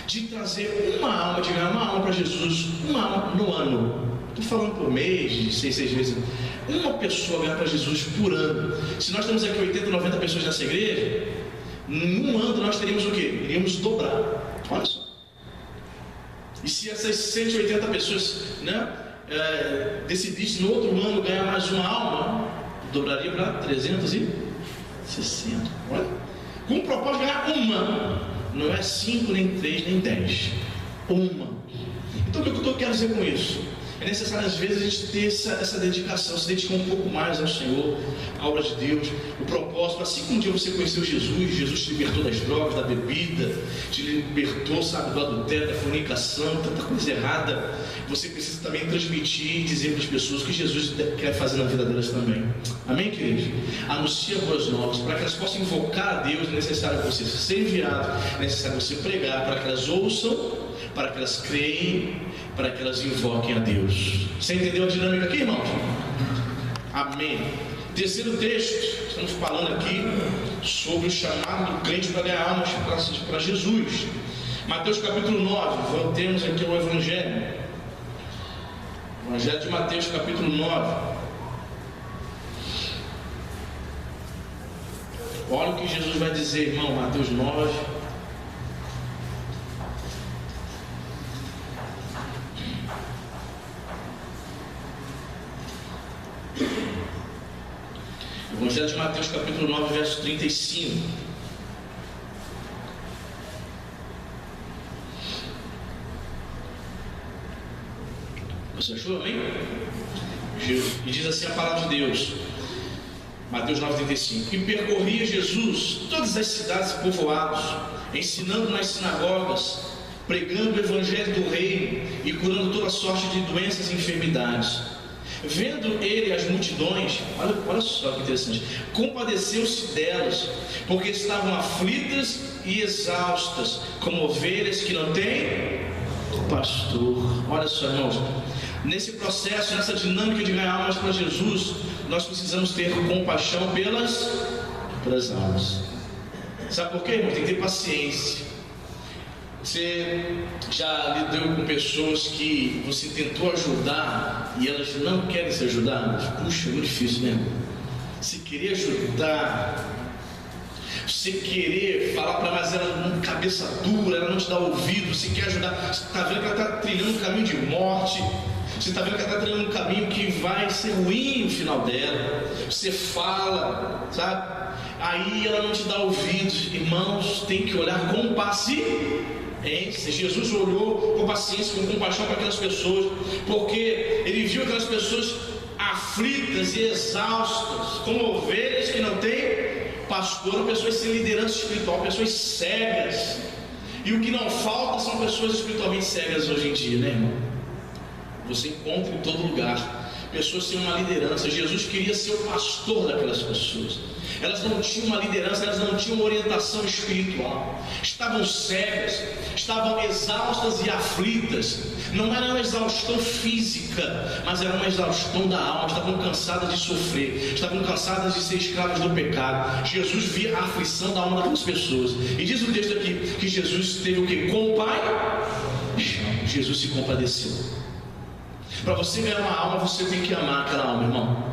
de trazer uma alma, de ganhar uma alma para Jesus, uma alma no ano, estou falando por mês, de 6 vezes, uma pessoa ganhar para Jesus por ano. Se nós temos aqui 80, 90 pessoas nessa igreja, num ano nós teríamos o quê? Iríamos dobrar. Olha só. E se essas 180 pessoas, né, decidissem no outro ano ganhar mais uma alma, dobraria para 360. Olha. Com o propósito de ganhar uma. Não é 5, nem 3, nem 10. Uma. Então o que eu quero dizer com isso? É necessário às vezes a gente ter essa dedicação, se dedicar um pouco mais ao Senhor, à obra de Deus, o propósito. Assim como um dia você conheceu Jesus te libertou das drogas, da bebida, te libertou, sabe, do adultério, da fornicação, tanta coisa errada. Você precisa também transmitir e dizer para as pessoas o que Jesus quer fazer na vida delas também. Amém, queridos? Anuncia boas novas, para que elas possam invocar a Deus. É necessário você ser enviado, é necessário você pregar, para que elas ouçam, para que elas creem, para que elas invoquem a Deus. Você entendeu a dinâmica aqui, irmãos? Amém. Terceiro texto, estamos falando aqui sobre o chamado do crente para ganhar almas para Jesus. Mateus capítulo 9, voltemos aqui ao Evangelho. Evangelho de Mateus capítulo 9. Olha o que Jesus vai dizer, irmão, Mateus 9. Evangelho de Mateus capítulo 9, verso 35. Você achou, amém? E diz assim a palavra de Deus, Mateus 9, 35. E percorria Jesus todas as cidades e povoados, ensinando nas sinagogas, pregando o evangelho do reino e curando toda sorte de doenças e enfermidades. Vendo ele as multidões, olha só que interessante, compadeceu-se delas, porque estavam aflitas e exaustas, como ovelhas que não têm pastor. Olha só, irmãos, nesse processo, nessa dinâmica de ganhar almas para Jesus, nós precisamos ter compaixão pelas almas. Sabe por quê, irmão? Tem que ter paciência. Você já lidou com pessoas que você tentou ajudar e elas não querem ser ajudadas? Puxa, é muito difícil, né? Você querer ajudar, você querer falar para ela, mas ela não, cabeça dura, ela não te dá ouvido. Você quer ajudar, você está vendo que ela está trilhando um caminho de morte, você está vendo que ela está trilhando um caminho que vai ser ruim no final dela. Você fala, sabe? Aí ela não te dá ouvidos. Irmãos, tem que olhar com paciência. Jesus olhou com paciência, com compaixão para aquelas pessoas, porque ele viu aquelas pessoas aflitas e exaustas, como ovelhas que não têm pastor, pessoas sem liderança espiritual, pessoas cegas. E o que não falta são pessoas espiritualmente cegas hoje em dia, né, irmão? Você encontra em todo lugar pessoas sem uma liderança. Jesus queria ser o pastor daquelas pessoas. Elas não tinham uma liderança, elas não tinham uma orientação espiritual, estavam cegas, estavam exaustas e aflitas. Não era uma exaustão física, mas era uma exaustão da alma. Estavam cansadas de sofrer, estavam cansadas de ser escravas do pecado. Jesus via a aflição da alma daquelas pessoas, e diz o texto aqui que Jesus teve o que? Com o Pai, Jesus se compadeceu. Para você ganhar uma alma, você tem que amar aquela alma, irmão.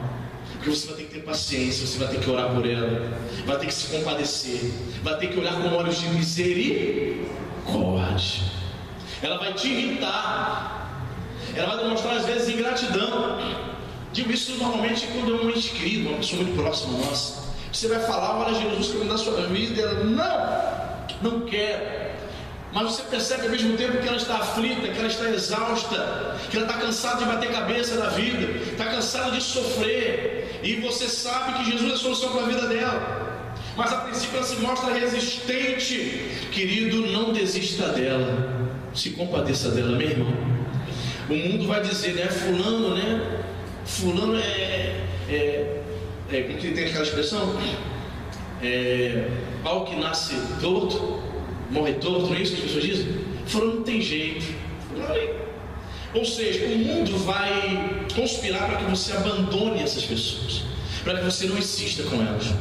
Porque você vai ter que ter paciência, você vai ter que orar por ela, vai ter que se compadecer, vai ter que olhar com olhos de misericórdia. Ela vai te irritar, ela vai demonstrar às vezes ingratidão. Digo isso normalmente quando é um ente querido, uma pessoa muito próxima nossa. Você vai falar, olha, Jesus quer mudar a sua vida, e ela, não quero. Mas você percebe ao mesmo tempo que ela está aflita, que ela está exausta, que ela está cansada de bater cabeça da vida, está cansada de sofrer, e você sabe que Jesus é a solução para a vida dela, mas a princípio ela se mostra resistente. Querido, não desista dela. Se compadeça dela, meu irmão. O mundo vai dizer, né? Fulano, né? Fulano como que tem aquela expressão? Pau que nasce torto, morre torto, não é isso que as pessoas dizem? Fulano não tem jeito. Ou seja, o mundo vai conspirar para que você abandone essas pessoas, para que você não insista com elas.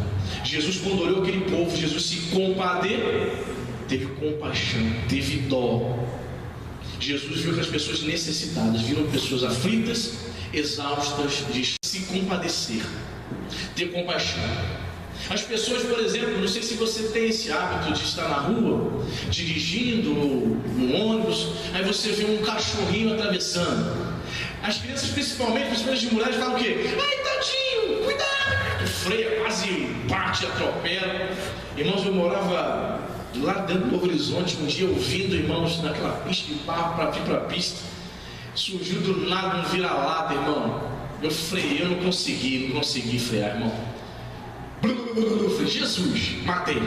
Jesus, quando olhou aquele povo, Jesus se teve compaixão, teve dó. Jesus viu aquelas pessoas necessitadas, viram pessoas aflitas, exaustas, de se compadecer, ter compaixão. As pessoas, por exemplo, não sei se você tem esse hábito de estar na rua, dirigindo no ônibus, aí você vê um cachorrinho atravessando. As crianças, principalmente de mulheres, falam o quê? Ai, tadinho, cuidado! Freia, quase bate, atropela. Irmãos, eu morava lá dentro do Novo Horizonte, um dia ouvindo, irmãos, naquela pista de barro para vir para a pista, surgiu do nada um vira-lata, irmão. Eu freiei, eu não consegui frear, irmão. Eu falei, Jesus, matei.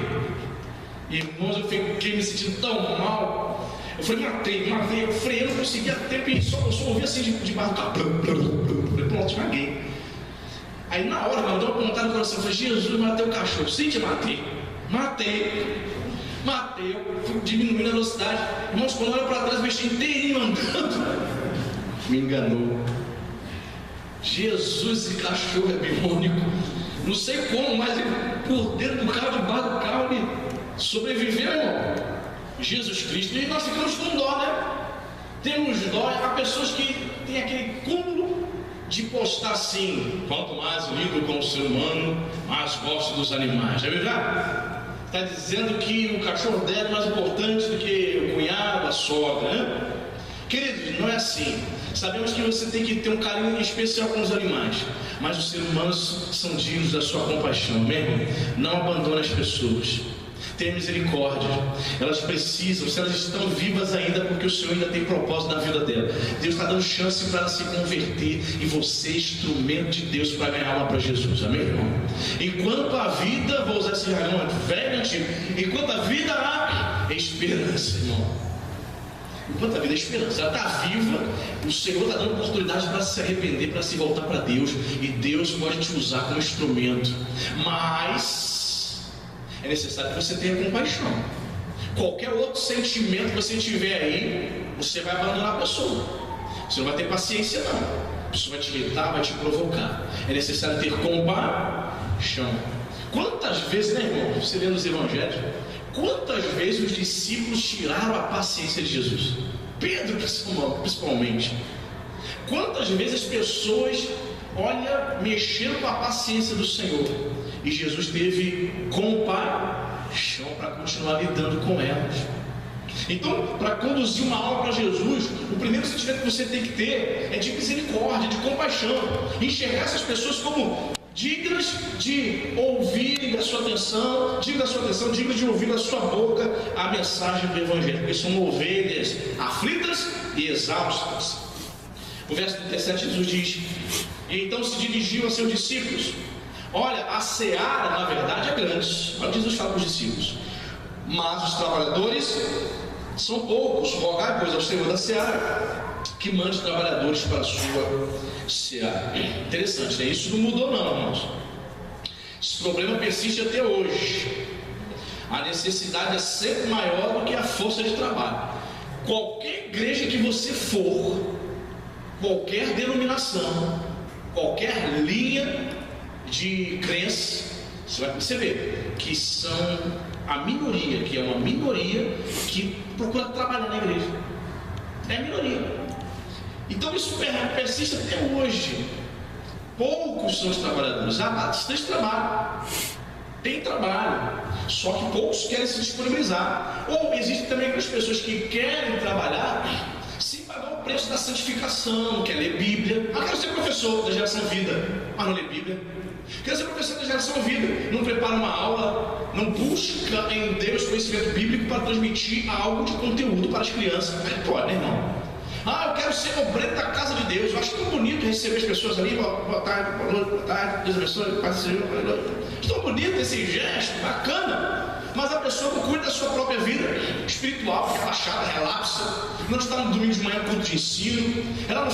Irmãos, eu fiquei me sentindo tão mal. Eu falei, matei, eu freiei, eu não consegui a tempo e só ouvi assim de barro do carro. Eu falei, pronto, esmaguei. Aí na hora, irmão, deu uma pontada no coração. Eu falei, Jesus, eu matei o cachorro. Sim, te matei, eu fui diminuindo a velocidade. Irmãos, quando eu olho para trás, eu mexi inteirinho andando. Me enganou. Jesus, esse cachorro é bimônico. Não sei como, mas por dentro do carro, debaixo do carro, ele sobreviveu, irmão. Jesus Cristo. E nós ficamos com dó, né? Temos dó. Há pessoas que têm aquele cúmulo de postar assim: quanto mais lido com o ser humano, mais gosto dos animais. Já viu já? Está dizendo que o cachorro dela é mais importante do que o cunhado, a sogra, né? Queridos, não é assim. Sabemos que você tem que ter um carinho especial com os animais, mas os seres humanos são dignos da sua compaixão, mesmo. Não abandone as pessoas. Tenha misericórdia. Elas precisam, se elas estão vivas ainda, porque o Senhor ainda tem propósito na vida dela. Deus está dando chance para ela se converter, e você é instrumento de Deus para ganhar alma para Jesus. Amém, irmão? Enquanto a vida, vou usar esse jargão velho, antigo, enquanto a vida há esperança, irmão. Enquanto a vida é esperança, ela está viva, o Senhor está dando oportunidade para se arrepender, para se voltar para Deus, e Deus pode te usar como instrumento, mas é necessário que você tenha compaixão. Qualquer outro sentimento que você tiver aí, você vai abandonar a pessoa. Você não vai ter paciência, não. A pessoa vai te irritar, vai te provocar. É necessário ter compaixão. Quantas vezes, né, irmão, você lê nos evangelhos, quantas vezes os discípulos tiraram a paciência de Jesus? Pedro, principalmente. Quantas vezes as pessoas, mexeram com a paciência do Senhor, e Jesus teve compaixão para continuar lidando com elas. Então, para conduzir uma alma para Jesus, o primeiro sentimento que você tem que ter é de misericórdia, de compaixão, enxergar essas pessoas como dignas de ouvirem da sua atenção, dignas de ouvir da sua boca a mensagem do Evangelho, porque são ovelhas aflitas e exaustas. O verso 37, Jesus diz: e então se dirigiu a seus discípulos. Olha, a seara, na verdade, é grande. Olha o que Jesus fala para os discípulos: mas os trabalhadores são poucos. Rogai, pois, ao Senhor da seara que mande trabalhadores para a sua seara. Interessante, né? Isso não mudou, não, irmãos. Esse problema persiste até hoje. A necessidade é sempre maior do que a força de trabalho. Qualquer igreja que você for, qualquer denominação, qualquer linha de crença, você vai perceber que são a minoria, que é uma minoria que procura trabalhar na igreja. É a minoria. Então isso persiste até hoje. Poucos são os trabalhadores. Tem trabalho, só que poucos querem se disponibilizar. Ou existem também aquelas pessoas que querem trabalhar sem pagar o preço da santificação, não quer ler Bíblia. Quero ser professor da geração vida, mas não lê Bíblia. Quero ser professor da geração vida, não prepara uma aula, não busca em Deus conhecimento bíblico para transmitir algo de conteúdo para as crianças. Pode, né, irmão? Eu quero ser obreiro da casa de Deus. Eu acho tão bonito receber as pessoas ali. Boa tarde, boa tarde, Deus abençoe, paz do Senhor. Tão bonito esse gesto, bacana. Mas a pessoa não cuida da sua própria vida espiritual, fica relaxada, relapsa, não está no domingo de manhã culto de ensino, ela não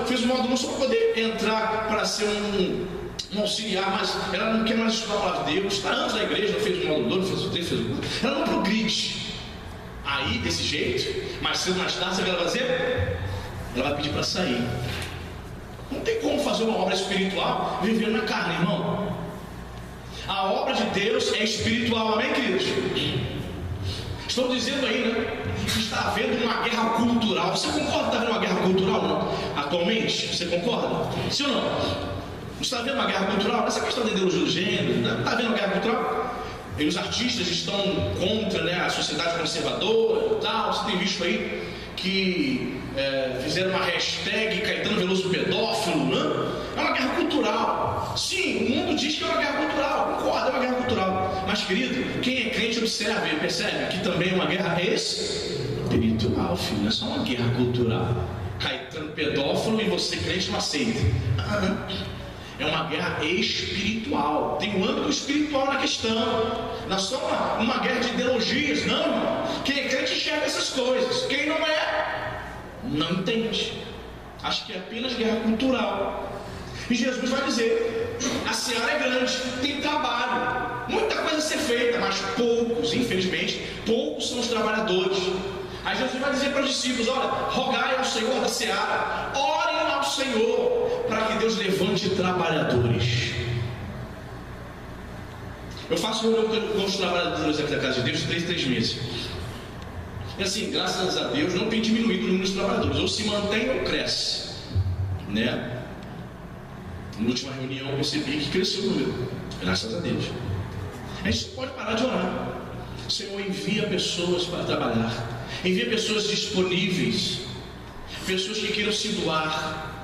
fez um módulo só para poder entrar para ser um auxiliar, mas ela não quer mais estudar a palavra de Deus, está anos na igreja, não fez o módulo, não fez o texto, fez o culto, ela não progride. Aí, desse jeito, mais cedo, mais tarde, sabe o que ela vai fazer? Ela vai pedir para sair. Não tem como fazer uma obra espiritual vivendo na carne, irmão. A obra de Deus é espiritual, amém, queridos? Estou dizendo aí, né, que está havendo uma guerra cultural. Você concorda que está havendo uma guerra cultural, não? Atualmente, você concorda? Sim ou não? Não está havendo uma guerra cultural? Essa questão da ideologia do gênero, né? Está havendo uma guerra cultural? E os artistas estão contra, né, a sociedade conservadora e tal. Você tem visto aí que fizeram uma hashtag Caetano Veloso pedófilo, né? É uma guerra cultural. Sim, o mundo diz que é uma guerra cultural. Concordo, é uma guerra cultural. Mas, querido, quem é crente observa e percebe que também é uma guerra espiritual, filho. Não é só uma guerra cultural. Caetano pedófilo e você crente não aceita. É uma guerra espiritual. Tem um âmbito espiritual na questão. Não é só uma guerra de ideologias, não. Quem é crente enxerga essas coisas. Quem não é, não entende. Acho que é apenas guerra cultural. E Jesus vai dizer: a seara é grande, tem trabalho, muita coisa a ser feita, mas poucos, infelizmente, poucos são os trabalhadores. Aí Jesus vai dizer para os discípulos: olha, rogai ao Senhor da seara, orem ao Senhor, para que Deus levante trabalhadores. Eu faço reunião com os trabalhadores aqui da casa de Deus de 3 meses. E assim, graças a Deus, não tem diminuído o número de trabalhadores, ou se mantém ou cresce, né? Na última reunião eu percebi que cresceu o número, graças a Deus. A gente pode parar de orar. O Senhor envia pessoas para trabalhar, envia pessoas disponíveis, pessoas que queiram se doar.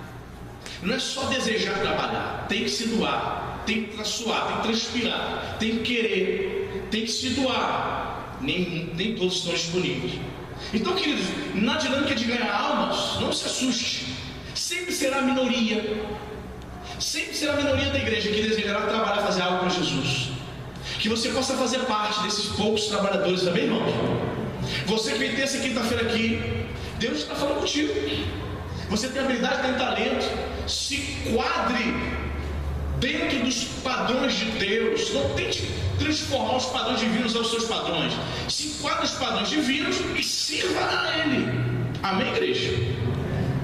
Não é só desejar trabalhar, tem que se doar, tem que suar, tem que transpirar, tem que querer, tem que se doar. Nem todos estão disponíveis. Então, queridos, na dinâmica de ganhar almas, não se assuste. Sempre será a minoria. Sempre será a minoria da igreja que desejará trabalhar, fazer algo para Jesus. Que você possa fazer parte desses poucos trabalhadores, amém, irmãos? Você que vem ter essa quinta-feira aqui, Deus está falando contigo. Você tem habilidade, tem talento. Se quadre dentro dos padrões de Deus. Não tente transformar os padrões divinos aos seus padrões. Se enquadre os padrões divinos e sirva a Ele. Amém, igreja?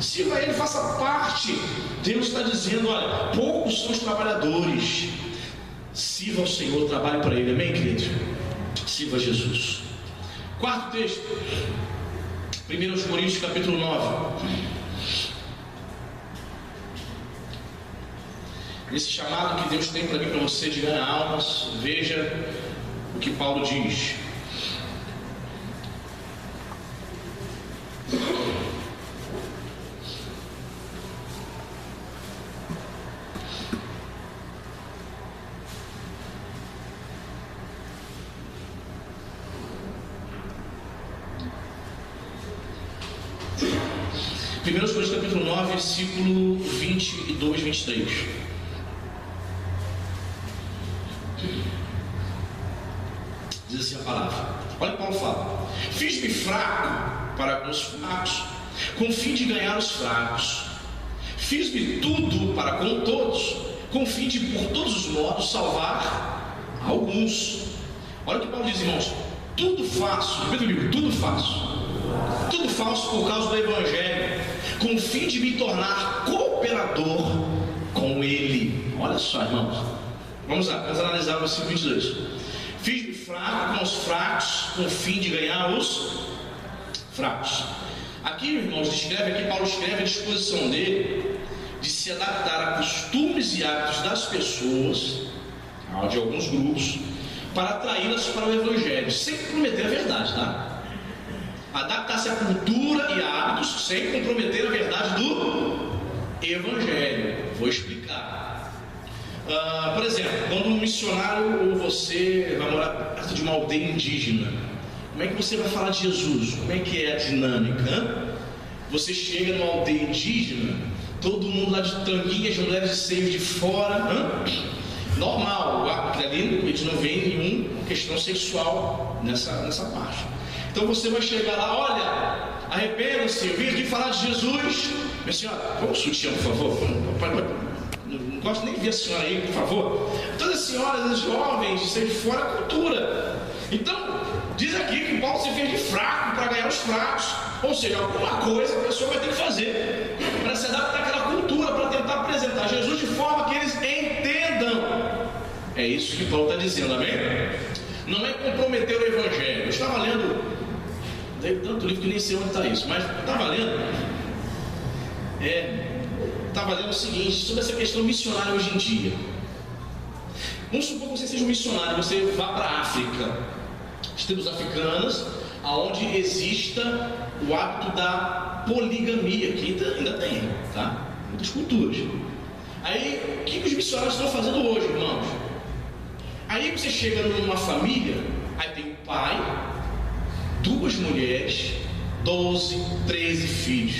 Sirva a Ele, faça parte. Deus está dizendo: olha, poucos são os trabalhadores. Sirva ao Senhor, trabalhe para Ele. Amém, querido? Sirva a Jesus. Quarto texto, 1 Coríntios capítulo 9. Esse chamado que Deus tem para mim, para você, de ganhar almas, veja o que Paulo diz. Primeiros Coríntios capítulo 9, versículo 22, 23. Diz assim a palavra. Olha o que Paulo fala: fiz-me fraco para com os fracos, com o fim de ganhar os fracos. Fiz-me tudo para com todos, com o fim de, por todos os modos, salvar alguns. Olha o que Paulo diz, irmãos: tudo faço, repita comigo, tudo faço. Tudo faço por causa do Evangelho, com o fim de me tornar cooperador com Ele. Olha só, irmãos. Vamos lá, vamos analisar o versículo 22. Fiz-me fraco com os fracos, com o fim de ganhar os fracos. Aqui, irmãos, Paulo escreve a disposição dele de se adaptar a costumes e hábitos das pessoas, de alguns grupos, para atraí-las para o Evangelho, sem comprometer a verdade, tá? Adaptar-se à cultura e a hábitos sem comprometer a verdade do Evangelho. Vou explicar. Por exemplo, quando um missionário ou você vai morar perto de uma aldeia indígena, como é que você vai falar de Jesus? Como é que é a dinâmica? Você chega numa aldeia indígena, todo mundo lá de tanguinhas, mulheres de seio de fora, normal, aquilo ali eles não veem nenhuma questão sexual nessa parte. Então você vai chegar lá, olha, arrependa-se, eu vim aqui falar de Jesus. Minha senhora, vamos sutiã, por favor. Não gosto nem de ver a senhora aí, por favor. Todas as senhoras, as jovens, isso aí de fora é cultura. Então, diz aqui que Paulo se fez de fraco para ganhar os fracos. Ou seja, alguma coisa a pessoa vai ter que fazer para se adaptar àquela cultura, para tentar apresentar Jesus de forma que eles entendam. É isso que Paulo está dizendo, amém? Não é comprometer o Evangelho. Eu estava lendo, dei tanto livro que nem sei onde está isso, mas eu estava lendo. Estava lendo o seguinte, sobre essa questão missionária hoje em dia. Vamos supor que você seja um missionário, você vá para a África, as tribos africanas, onde exista o hábito da poligamia, que ainda tem, tá? Muitas culturas. Aí, o que os missionários estão fazendo hoje, irmãos? Aí você chega numa família, aí tem um pai, 2 mulheres, 12, 13 filhos,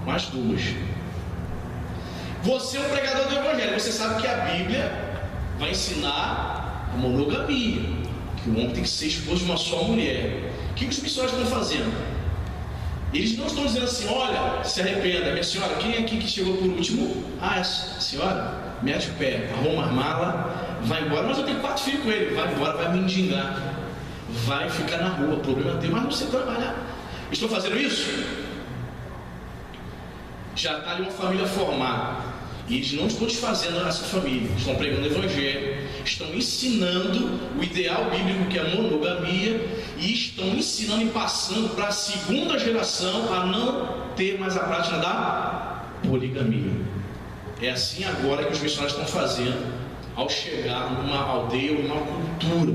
mais 2. Você é um pregador do Evangelho, você sabe que a Bíblia vai ensinar a monogamia, que o homem tem que ser esposo de uma só mulher. O que os missionários estão fazendo? Eles não estão dizendo assim, olha, se arrependa, minha senhora, quem é aqui que chegou por último? Ah, essa senhora, mete o pé, arruma a mala, vai embora, mas eu tenho 4 filhos com ele, vai embora, vai mendigar, vai ficar na rua, o problema é teu, mas não sei trabalhar. Estão fazendo isso? Já está ali uma família formada. E eles não estão desfazendo essa família, estão pregando o Evangelho, estão ensinando o ideal bíblico que é a monogamia, e estão ensinando e passando para a segunda geração a não ter mais a prática da poligamia. É assim agora que os missionários estão fazendo ao chegar numa aldeia ou numa cultura.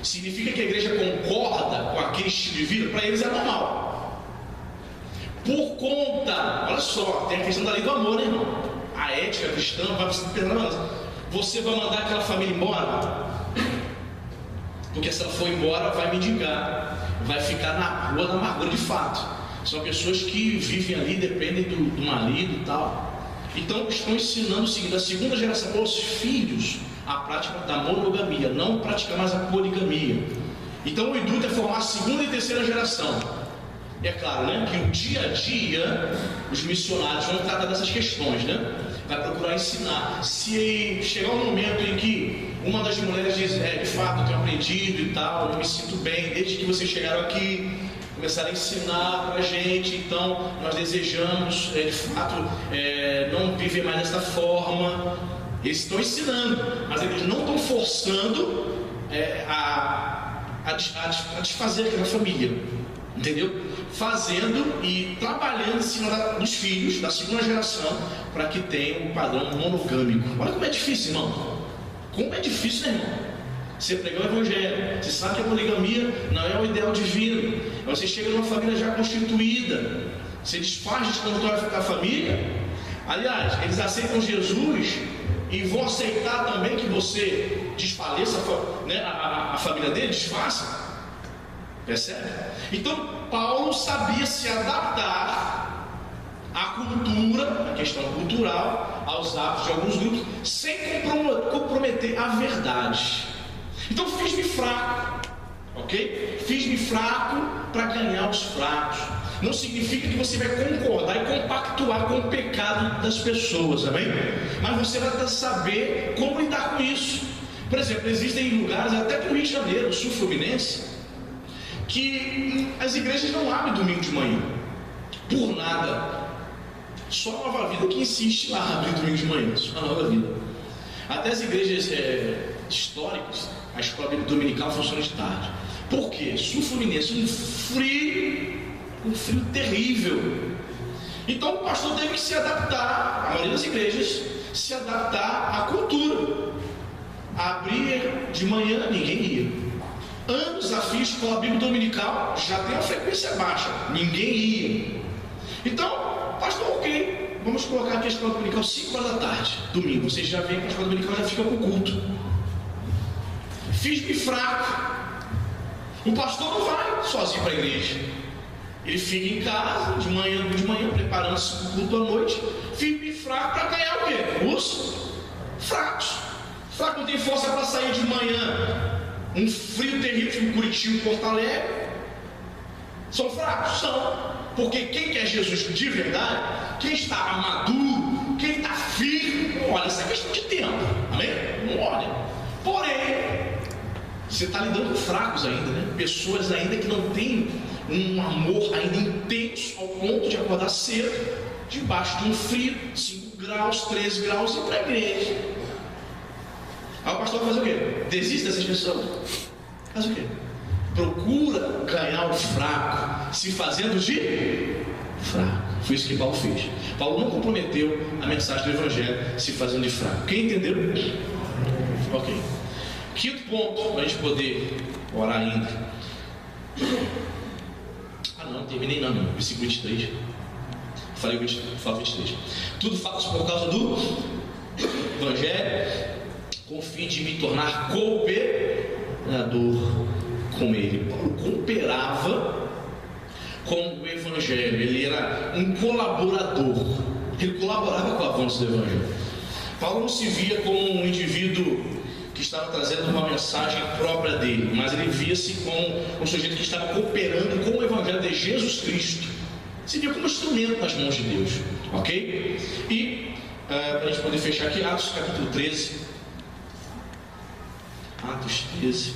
Significa que a igreja concorda com aquele estilo de vida? Para eles é normal. Por conta, olha só, tem a questão da lei do amor, né, irmão? A ética cristã vai pesar. Você vai mandar aquela família embora? Porque se ela for embora, vai mendigar, vai ficar na rua da amargura de fato. São pessoas que vivem ali, dependem do marido e tal. Então estão ensinando o seguinte: a segunda geração para os filhos a prática da monogamia, não praticar mais a poligamia. Então o intuito é formar a segunda e terceira geração. É claro, né, que o dia a dia os missionários vão tratar dessas questões, né? Vai procurar ensinar. Se chegar um momento em que uma das mulheres diz, de fato, eu tenho aprendido e tal, eu me sinto bem, desde que vocês chegaram aqui, começaram a ensinar pra gente, então nós desejamos, de fato, não viver mais dessa forma. Eles estão ensinando, mas eles não estão forçando a desfazer aquela família, entendeu? Fazendo e trabalhando em cima dos filhos da segunda geração para que tenha um padrão monogâmico. Olha como é difícil, irmão. Como é difícil, né, irmão? Você pregar o Evangelho, você sabe que a poligamia não é o ideal divino. Você chega numa família já constituída, você desfaz, desconstrói a família. Aliás, eles aceitam Jesus e vão aceitar também que você desfaleça, né, a família dele, desfaça. Percebe? Então Paulo sabia se adaptar à cultura, à questão cultural, aos hábitos de alguns grupos, sem comprometer a verdade. Então fiz-me fraco, ok? Fiz-me fraco para ganhar os fracos. Não significa que você vai concordar e compactuar com o pecado das pessoas, amém? Mas você vai saber como lidar com isso. Por exemplo, existem lugares, até no Rio de Janeiro, sul fluminense, que as igrejas não abrem domingo de manhã, por nada. Só a Nova Vida que insiste lá a abrir domingo de manhã, só a Nova Vida. Até as igrejas históricas, a escola bíblica dominical funciona de tarde. Por quê? Sul Fluminense, um frio terrível. Então o pastor teve que se adaptar, a maioria das igrejas, se adaptar à cultura. Abrir de manhã, ninguém ia. Anos a fim, escola bíblica dominical já tem uma frequência baixa, ninguém ia. Então, pastor, ok, vamos colocar aqui a escola dominical 5 horas da tarde, domingo. Vocês já veem que a escola dominical já fica com o culto. Fiz-me fraco. O pastor não vai sozinho para a igreja, ele fica em casa de manhã preparando-se para o culto à noite. Fiz-me fraco para ganhar o quê? Os fracos. fracos não têm força para sair de manhã. Um frio terrível como Curitiba e Porto Alegre. São fracos? São. Porque quem quer Jesus de verdade, quem está maduro, quem está firme, não olha, isso é questão de tempo. Amém? Não olha. Porém, você está lidando com fracos ainda, né? Pessoas ainda que não têm um amor ainda intenso ao ponto de acordar cedo, debaixo de um frio, 5 graus, 13 graus, e ir para a igreja. Aí o pastor vai fazer o quê? Desiste dessas pessoas? Faz o quê? Procura ganhar o fraco, se fazendo de fraco. Foi isso que Paulo fez. Paulo não comprometeu a mensagem do Evangelho se fazendo de fraco. Quem entendeu? Ok. Quinto ponto, para a gente poder orar ainda. Não terminei não, versículo 23. Falei 23. Tudo faço por causa do Evangelho, com o fim de me tornar cooperador com ele. Paulo cooperava com o Evangelho, ele era um colaborador, ele colaborava com o avanço do Evangelho. Paulo não se via como um indivíduo que estava trazendo uma mensagem própria dele, mas ele via-se como um sujeito que estava cooperando com o Evangelho de Jesus Cristo, se via como instrumento nas mãos de Deus, ok? E para a gente poder fechar aqui, Atos capítulo 13, Atos 13,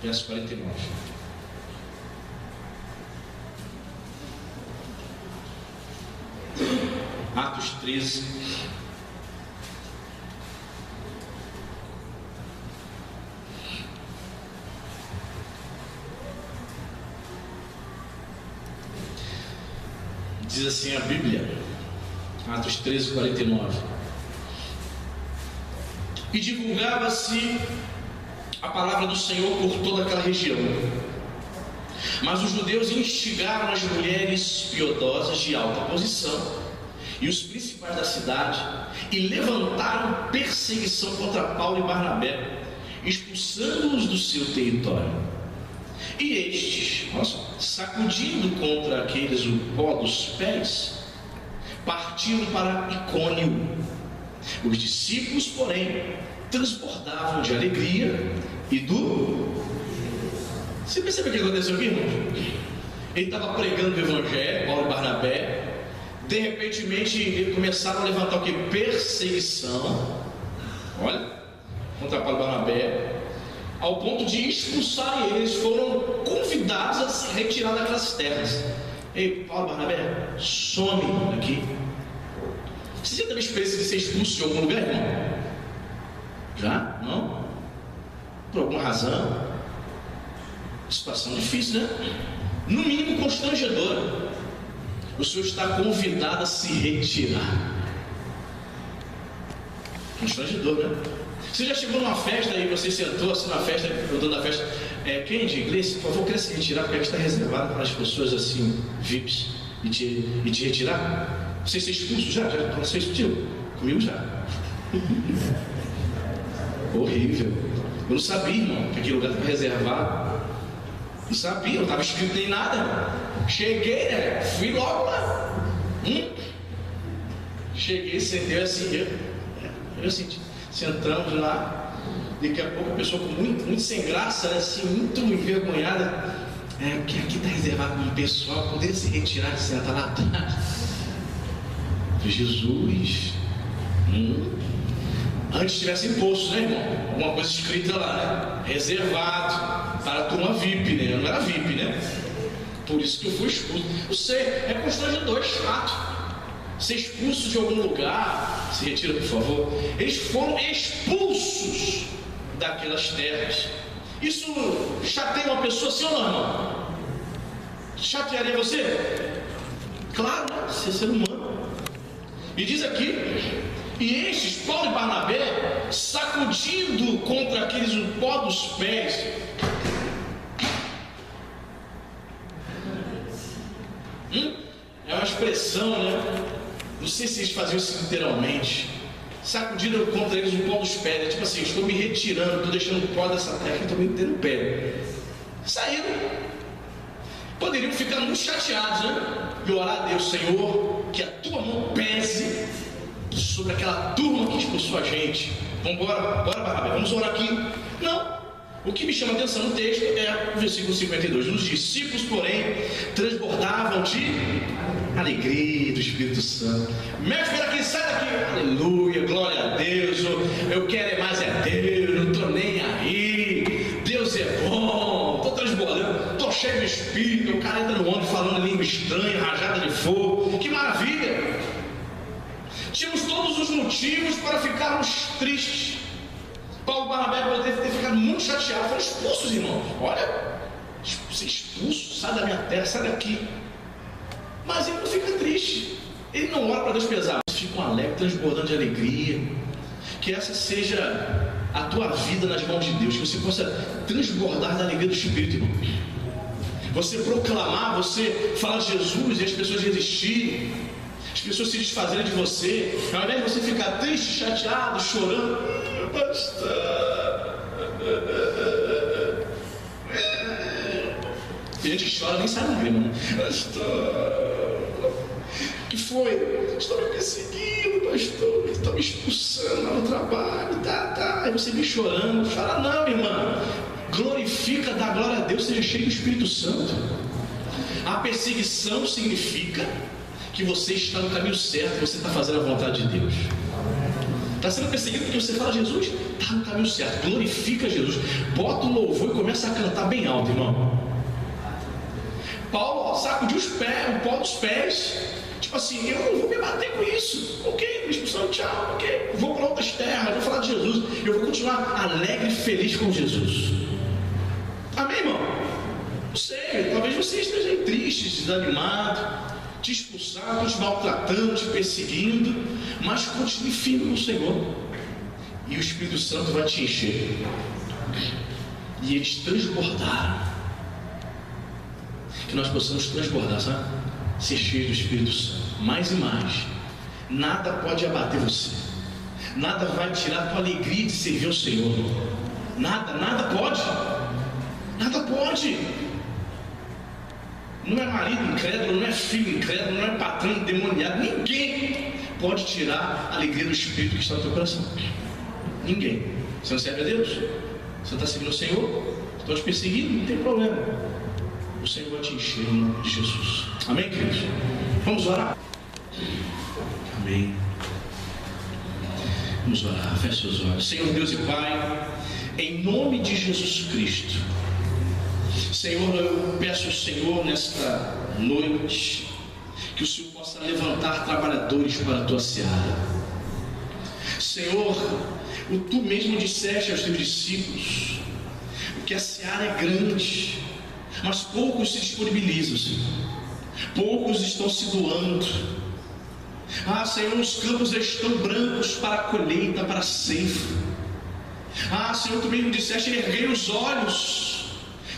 verso 49. Atos 13, diz assim a Bíblia, Atos 13, 49. E divulgava-se a palavra do Senhor por toda aquela região. Mas os judeus instigaram as mulheres piedosas de alta posição e os principais da cidade, e levantaram perseguição contra Paulo e Barnabé, expulsando-os do seu território. E estes, olha só, sacudindo contra aqueles o pó dos pés, partiram para Icônio. Os discípulos, porém, transbordavam de alegria e do... Você percebe o que aconteceu aqui, irmão? Ele estava pregando o Evangelho, Paulo e Barnabé. De repente, eles começaram a levantar o que? Perseguição. Olha, contra Paulo e Barnabé, ao ponto de expulsarem eles. Foram convidados a se retirar daquelas terras. Ei, Paulo e Barnabé, some daqui. Você já teve experiência de ser expulso de algum lugar, irmão? Já? Não? Por alguma razão? Situação difícil, né? No mínimo constrangedora. O senhor está convidado a se retirar. Constrangedor, né? Você já chegou numa festa e você sentou assim na festa, o dono da festa, quem de igreja, por favor, quer se retirar, porque aqui está reservado para as pessoas assim, VIPs, e te retirar? Você ser expulso já? Já aconteceu isso contigo? Comigo já. Horrível. Eu não sabia, irmão, que aquele lugar estava reservado. Não sabia, não estava escrito nem nada. Cheguei, né? Fui logo lá. Cheguei, sentei assim. Eu senti. Sentamos lá. Daqui a pouco a pessoa com muito sem graça, né? Assim, muito envergonhada. Porque aqui está reservado para o pessoal poder se retirar e sentar lá atrás. Jesus. Antes tivesse imposto, né, irmão? Alguma coisa escrita lá, né? Reservado para a turma VIP, né? Eu não era VIP, né? Por isso que eu fui expulso. Eu sei, é constrangedor, é chato. Ser expulso de algum lugar. Se retira, por favor. Eles foram expulsos daquelas terras. Isso chateia uma pessoa, sim ou não, irmão? Chatearia você? Claro, né? Você é ser humano. E diz aqui: e estes, Paulo e Barnabé, sacudindo contra aqueles o pó dos pés. É uma expressão, né? Não sei se eles faziam isso literalmente. Sacudindo contra eles o pó dos pés. É tipo assim, estou me retirando, estou deixando o pó dessa terra, estou me metendo o pé. Saíram. poderiam ficar muito chateados, né? E orar a Deus: Senhor, que a tua mão pese sobre aquela turma que expulsou a gente. Vamos embora, bora Barnabé, vamos orar aqui. Não. O que me chama a atenção no texto é o versículo 52. Os discípulos, porém, transbordavam de alegria do Espírito Santo. Mexe por aqui, sai daqui. Aleluia, glória a Deus. Eu quero mais é Deus, não estou nem aí. Deus é bom, estou transbordando, estou cheio de Espírito. O cara entra no ônibus falando língua estranha, rajada de fogo. Que maravilha! Tínhamos todos os motivos para ficarmos tristes. Paulo Barnabé poderia ter ficado muito chateado. Foram expulsos, irmãos. Olha, ser expulso, sai da minha terra, sai daqui. Mas ele não fica triste. Ele não ora para Deus pesar. Eles ficam alegres, transbordando de alegria. Que essa seja a tua vida nas mãos de Deus. Que você possa transbordar da alegria do Espírito, irmão. Você proclamar, você falar de Jesus e as pessoas resistirem. As pessoas se desfazerem de você. Ao invés de você ficar triste, chateado, chorando. Tem gente que chora nem sabe o clima, né? Pastor, que foi? Estão me perseguindo, pastor. Estão me expulsando lá no trabalho. Tá. Aí você vem chorando. Fala: não, irmã. Glorifica, dá glória a Deus, seja cheio do Espírito Santo. A perseguição significa que você está no caminho certo, você está fazendo a vontade de Deus. Está sendo perseguido porque você fala Jesus, está no caminho certo, glorifica Jesus, bota o louvor e começa a cantar bem alto, irmão. Paulo sacudiu os pés, o pó dos pés, tipo assim: eu não vou me bater com isso, ok, expulsão, tchau, ok, vou para outras terras, vou falar de Jesus, eu vou continuar alegre e feliz com Jesus. Amém, irmão? Não sei, talvez você esteja triste, desanimado, te expulsar, te maltratando, te perseguindo, mas continue firme no Senhor, e o Espírito Santo vai te encher. E eles transbordaram. Que nós possamos transbordar, sabe? Ser cheio do Espírito Santo, mais e mais. Nada pode abater você, nada vai tirar a tua alegria de servir ao Senhor. Nada pode. Não é marido incrédulo, não é filho incrédulo, não é patrão endemoniado. Ninguém pode tirar a alegria do Espírito que está no teu coração. Ninguém. Você não serve a Deus? Você está servindo o Senhor? Estão te perseguindo? Não tem problema. O Senhor vai te encher em nome de Jesus. Amém, queridos? Vamos orar? Amém. Vamos orar. Feche seus olhos. Senhor Deus e Pai, em nome de Jesus Cristo, Senhor, eu peço ao Senhor nesta noite que o Senhor possa levantar trabalhadores para a tua seara. Senhor, tu mesmo disseste aos teus discípulos que a seara é grande, mas poucos se disponibilizam, Senhor. Poucos estão se doando. Senhor, os campos estão brancos para a colheita, para a ceifa. Senhor, tu mesmo disseste: erguei os olhos.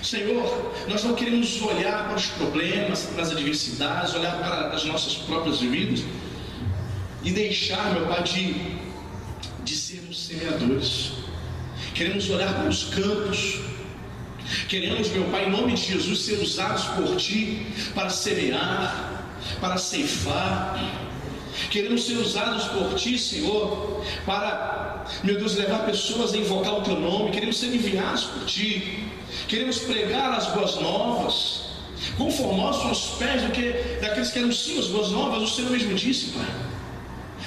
Senhor, nós não queremos olhar para os problemas, para as adversidades, olhar para as nossas próprias vidas e deixar, meu Pai, de sermos semeadores. Queremos olhar para os campos. Queremos, meu Pai, em nome de Jesus, ser usados por Ti para semear, para ceifar. Queremos ser usados por Ti, Senhor, para, meu Deus, levar pessoas a invocar o Teu nome. Queremos ser enviados por Ti. Queremos pregar as boas novas. Conformosos são os pés daqueles que anunciam as boas novas. O Senhor mesmo disse, Pai.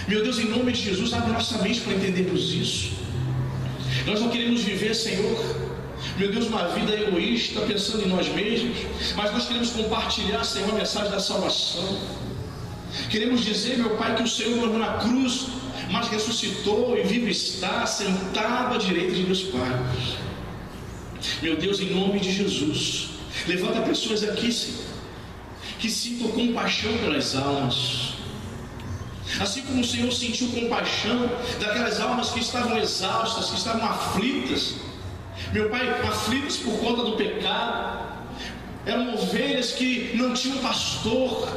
Meu Deus, em nome de Jesus, abre nossa mente para entendermos isso. Nós não queremos viver, Senhor, meu Deus, uma vida egoísta, pensando em nós mesmos, mas nós queremos compartilhar, Senhor, a mensagem da salvação. Queremos dizer, meu Pai, que o Senhor morreu na cruz, mas ressuscitou e vivo está, sentado à direita de Deus Pai. Meu Deus, em nome de Jesus, levanta pessoas aqui, Senhor, que sintam compaixão pelas almas. Assim como o Senhor sentiu compaixão daquelas almas que estavam exaustas, que estavam aflitas, meu Pai, aflitas por conta do pecado, eram ovelhas que não tinham pastor.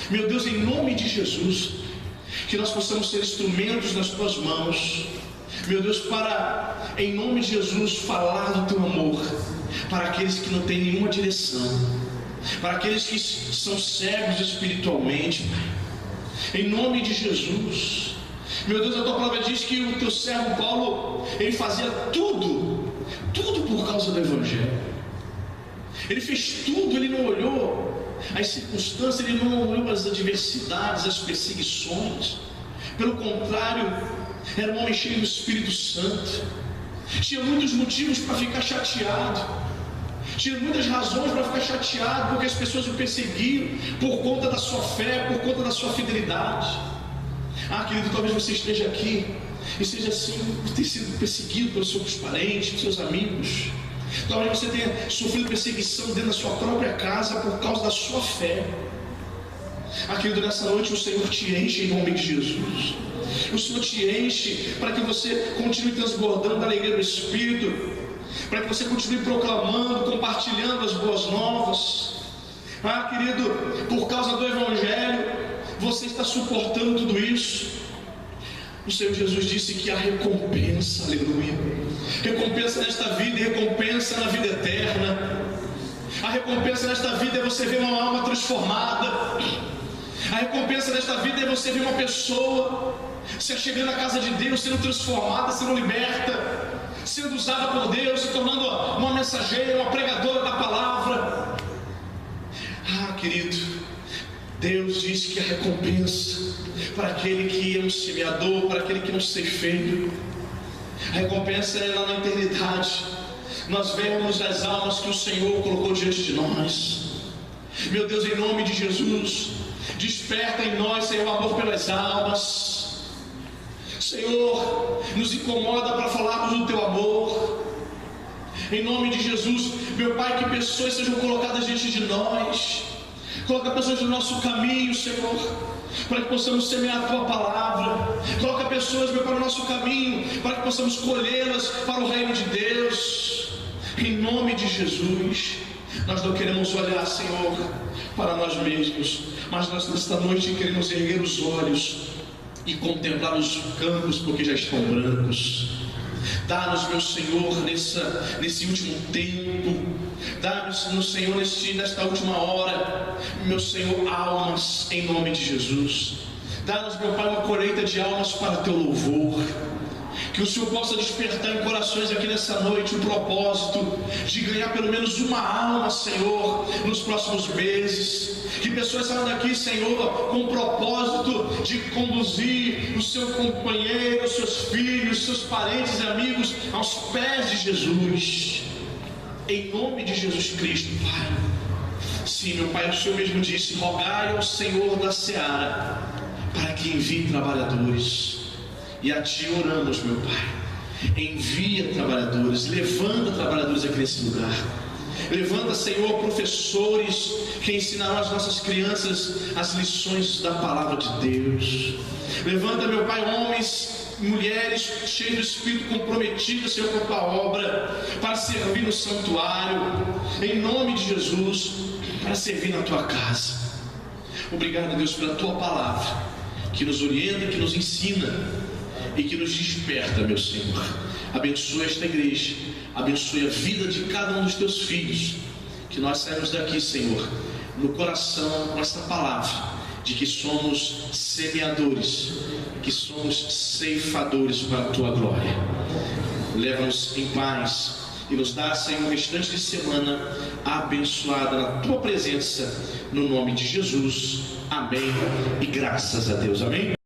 Meu Deus, em nome de Jesus, que nós possamos ser instrumentos nas Tuas mãos, meu Deus, para, em nome de Jesus, falar do Teu amor para aqueles que não têm nenhuma direção. para aqueles que são cegos espiritualmente, Pai. Em nome de Jesus. Meu Deus, a tua palavra diz que o teu servo Paulo, ele fazia tudo por causa do Evangelho. Ele fez tudo, ele não olhou as circunstâncias, ele não olhou as adversidades, as perseguições. Pelo contrário, era um homem cheio do Espírito Santo. Tinha muitos motivos para ficar chateado, tinha muitas razões para ficar chateado, porque as pessoas o perseguiam por conta da sua fé, por conta da sua fidelidade. Querido, talvez você esteja aqui e seja assim, ter sido perseguido pelos seus parentes, pelos seus amigos. Talvez você tenha sofrido perseguição dentro da sua própria casa por causa da sua fé. Querido, nessa noite o Senhor te enche em nome de Jesus. O Senhor te enche para que você continue transbordando da alegria do Espírito, para que você continue proclamando, compartilhando as boas novas. Querido, por causa do Evangelho, você está suportando tudo isso. O Senhor Jesus disse que há recompensa, aleluia. Recompensa nesta vida e recompensa na vida eterna. A recompensa nesta vida é você ver uma alma transformada. A recompensa nesta vida é você ver uma pessoa se chegando à casa de Deus, sendo transformada, sendo liberta, sendo usada por Deus, se tornando uma mensageira, uma pregadora da palavra. Querido, Deus diz que a recompensa para aquele que é um semeador, para aquele que é um ceifeiro, a recompensa é lá na eternidade. Nós vemos as almas que o Senhor colocou diante de nós. Meu Deus, em nome de Jesus, desperta em nós, Senhor, amor pelas almas. Senhor, nos incomoda para falarmos do teu amor. Em nome de Jesus, meu Pai, que pessoas sejam colocadas diante de nós. Coloca pessoas no nosso caminho, Senhor, para que possamos semear a tua palavra. Coloca pessoas, meu Pai, no nosso caminho, para que possamos colhê-las para o reino de Deus. Em nome de Jesus. Nós não queremos olhar, Senhor, para nós mesmos, mas nós nesta noite queremos erguer os olhos e contemplar os campos, porque já estão brancos. Dá-nos, meu Senhor, nesse último tempo, dá-nos, meu Senhor, nesta última hora, meu Senhor, almas em nome de Jesus. Dá-nos, meu Pai, uma colheita de almas para teu louvor. Que o Senhor possa despertar em corações aqui nessa noite o propósito de ganhar pelo menos uma alma, Senhor, nos próximos meses. Que pessoas saiam daqui, Senhor, com o propósito de conduzir o seu companheiro, os seus filhos, seus parentes e amigos aos pés de Jesus. Em nome de Jesus Cristo, Pai. Sim, meu Pai, o Senhor mesmo disse: rogai ao Senhor da seara para que envie trabalhadores. E a Ti oramos, meu Pai. Envia trabalhadores, levanta trabalhadores aqui nesse lugar. Levanta, Senhor, professores que ensinarão às nossas crianças as lições da palavra de Deus. Levanta, meu Pai, homens, mulheres cheios do Espírito, comprometidos, Senhor, com a Tua obra, para servir no santuário, em nome de Jesus, para servir na Tua casa. Obrigado, Deus, pela Tua palavra, que nos orienta, que nos ensina e que nos desperta, meu Senhor. Abençoa esta igreja, abençoe a vida de cada um dos teus filhos. Que nós saímos daqui, Senhor, no coração com esta palavra de que somos semeadores, que somos ceifadores para a tua glória. Leva-nos em paz e nos dá, Senhor, um restante de semana abençoada na tua presença, no nome de Jesus. Amém e graças a Deus. Amém.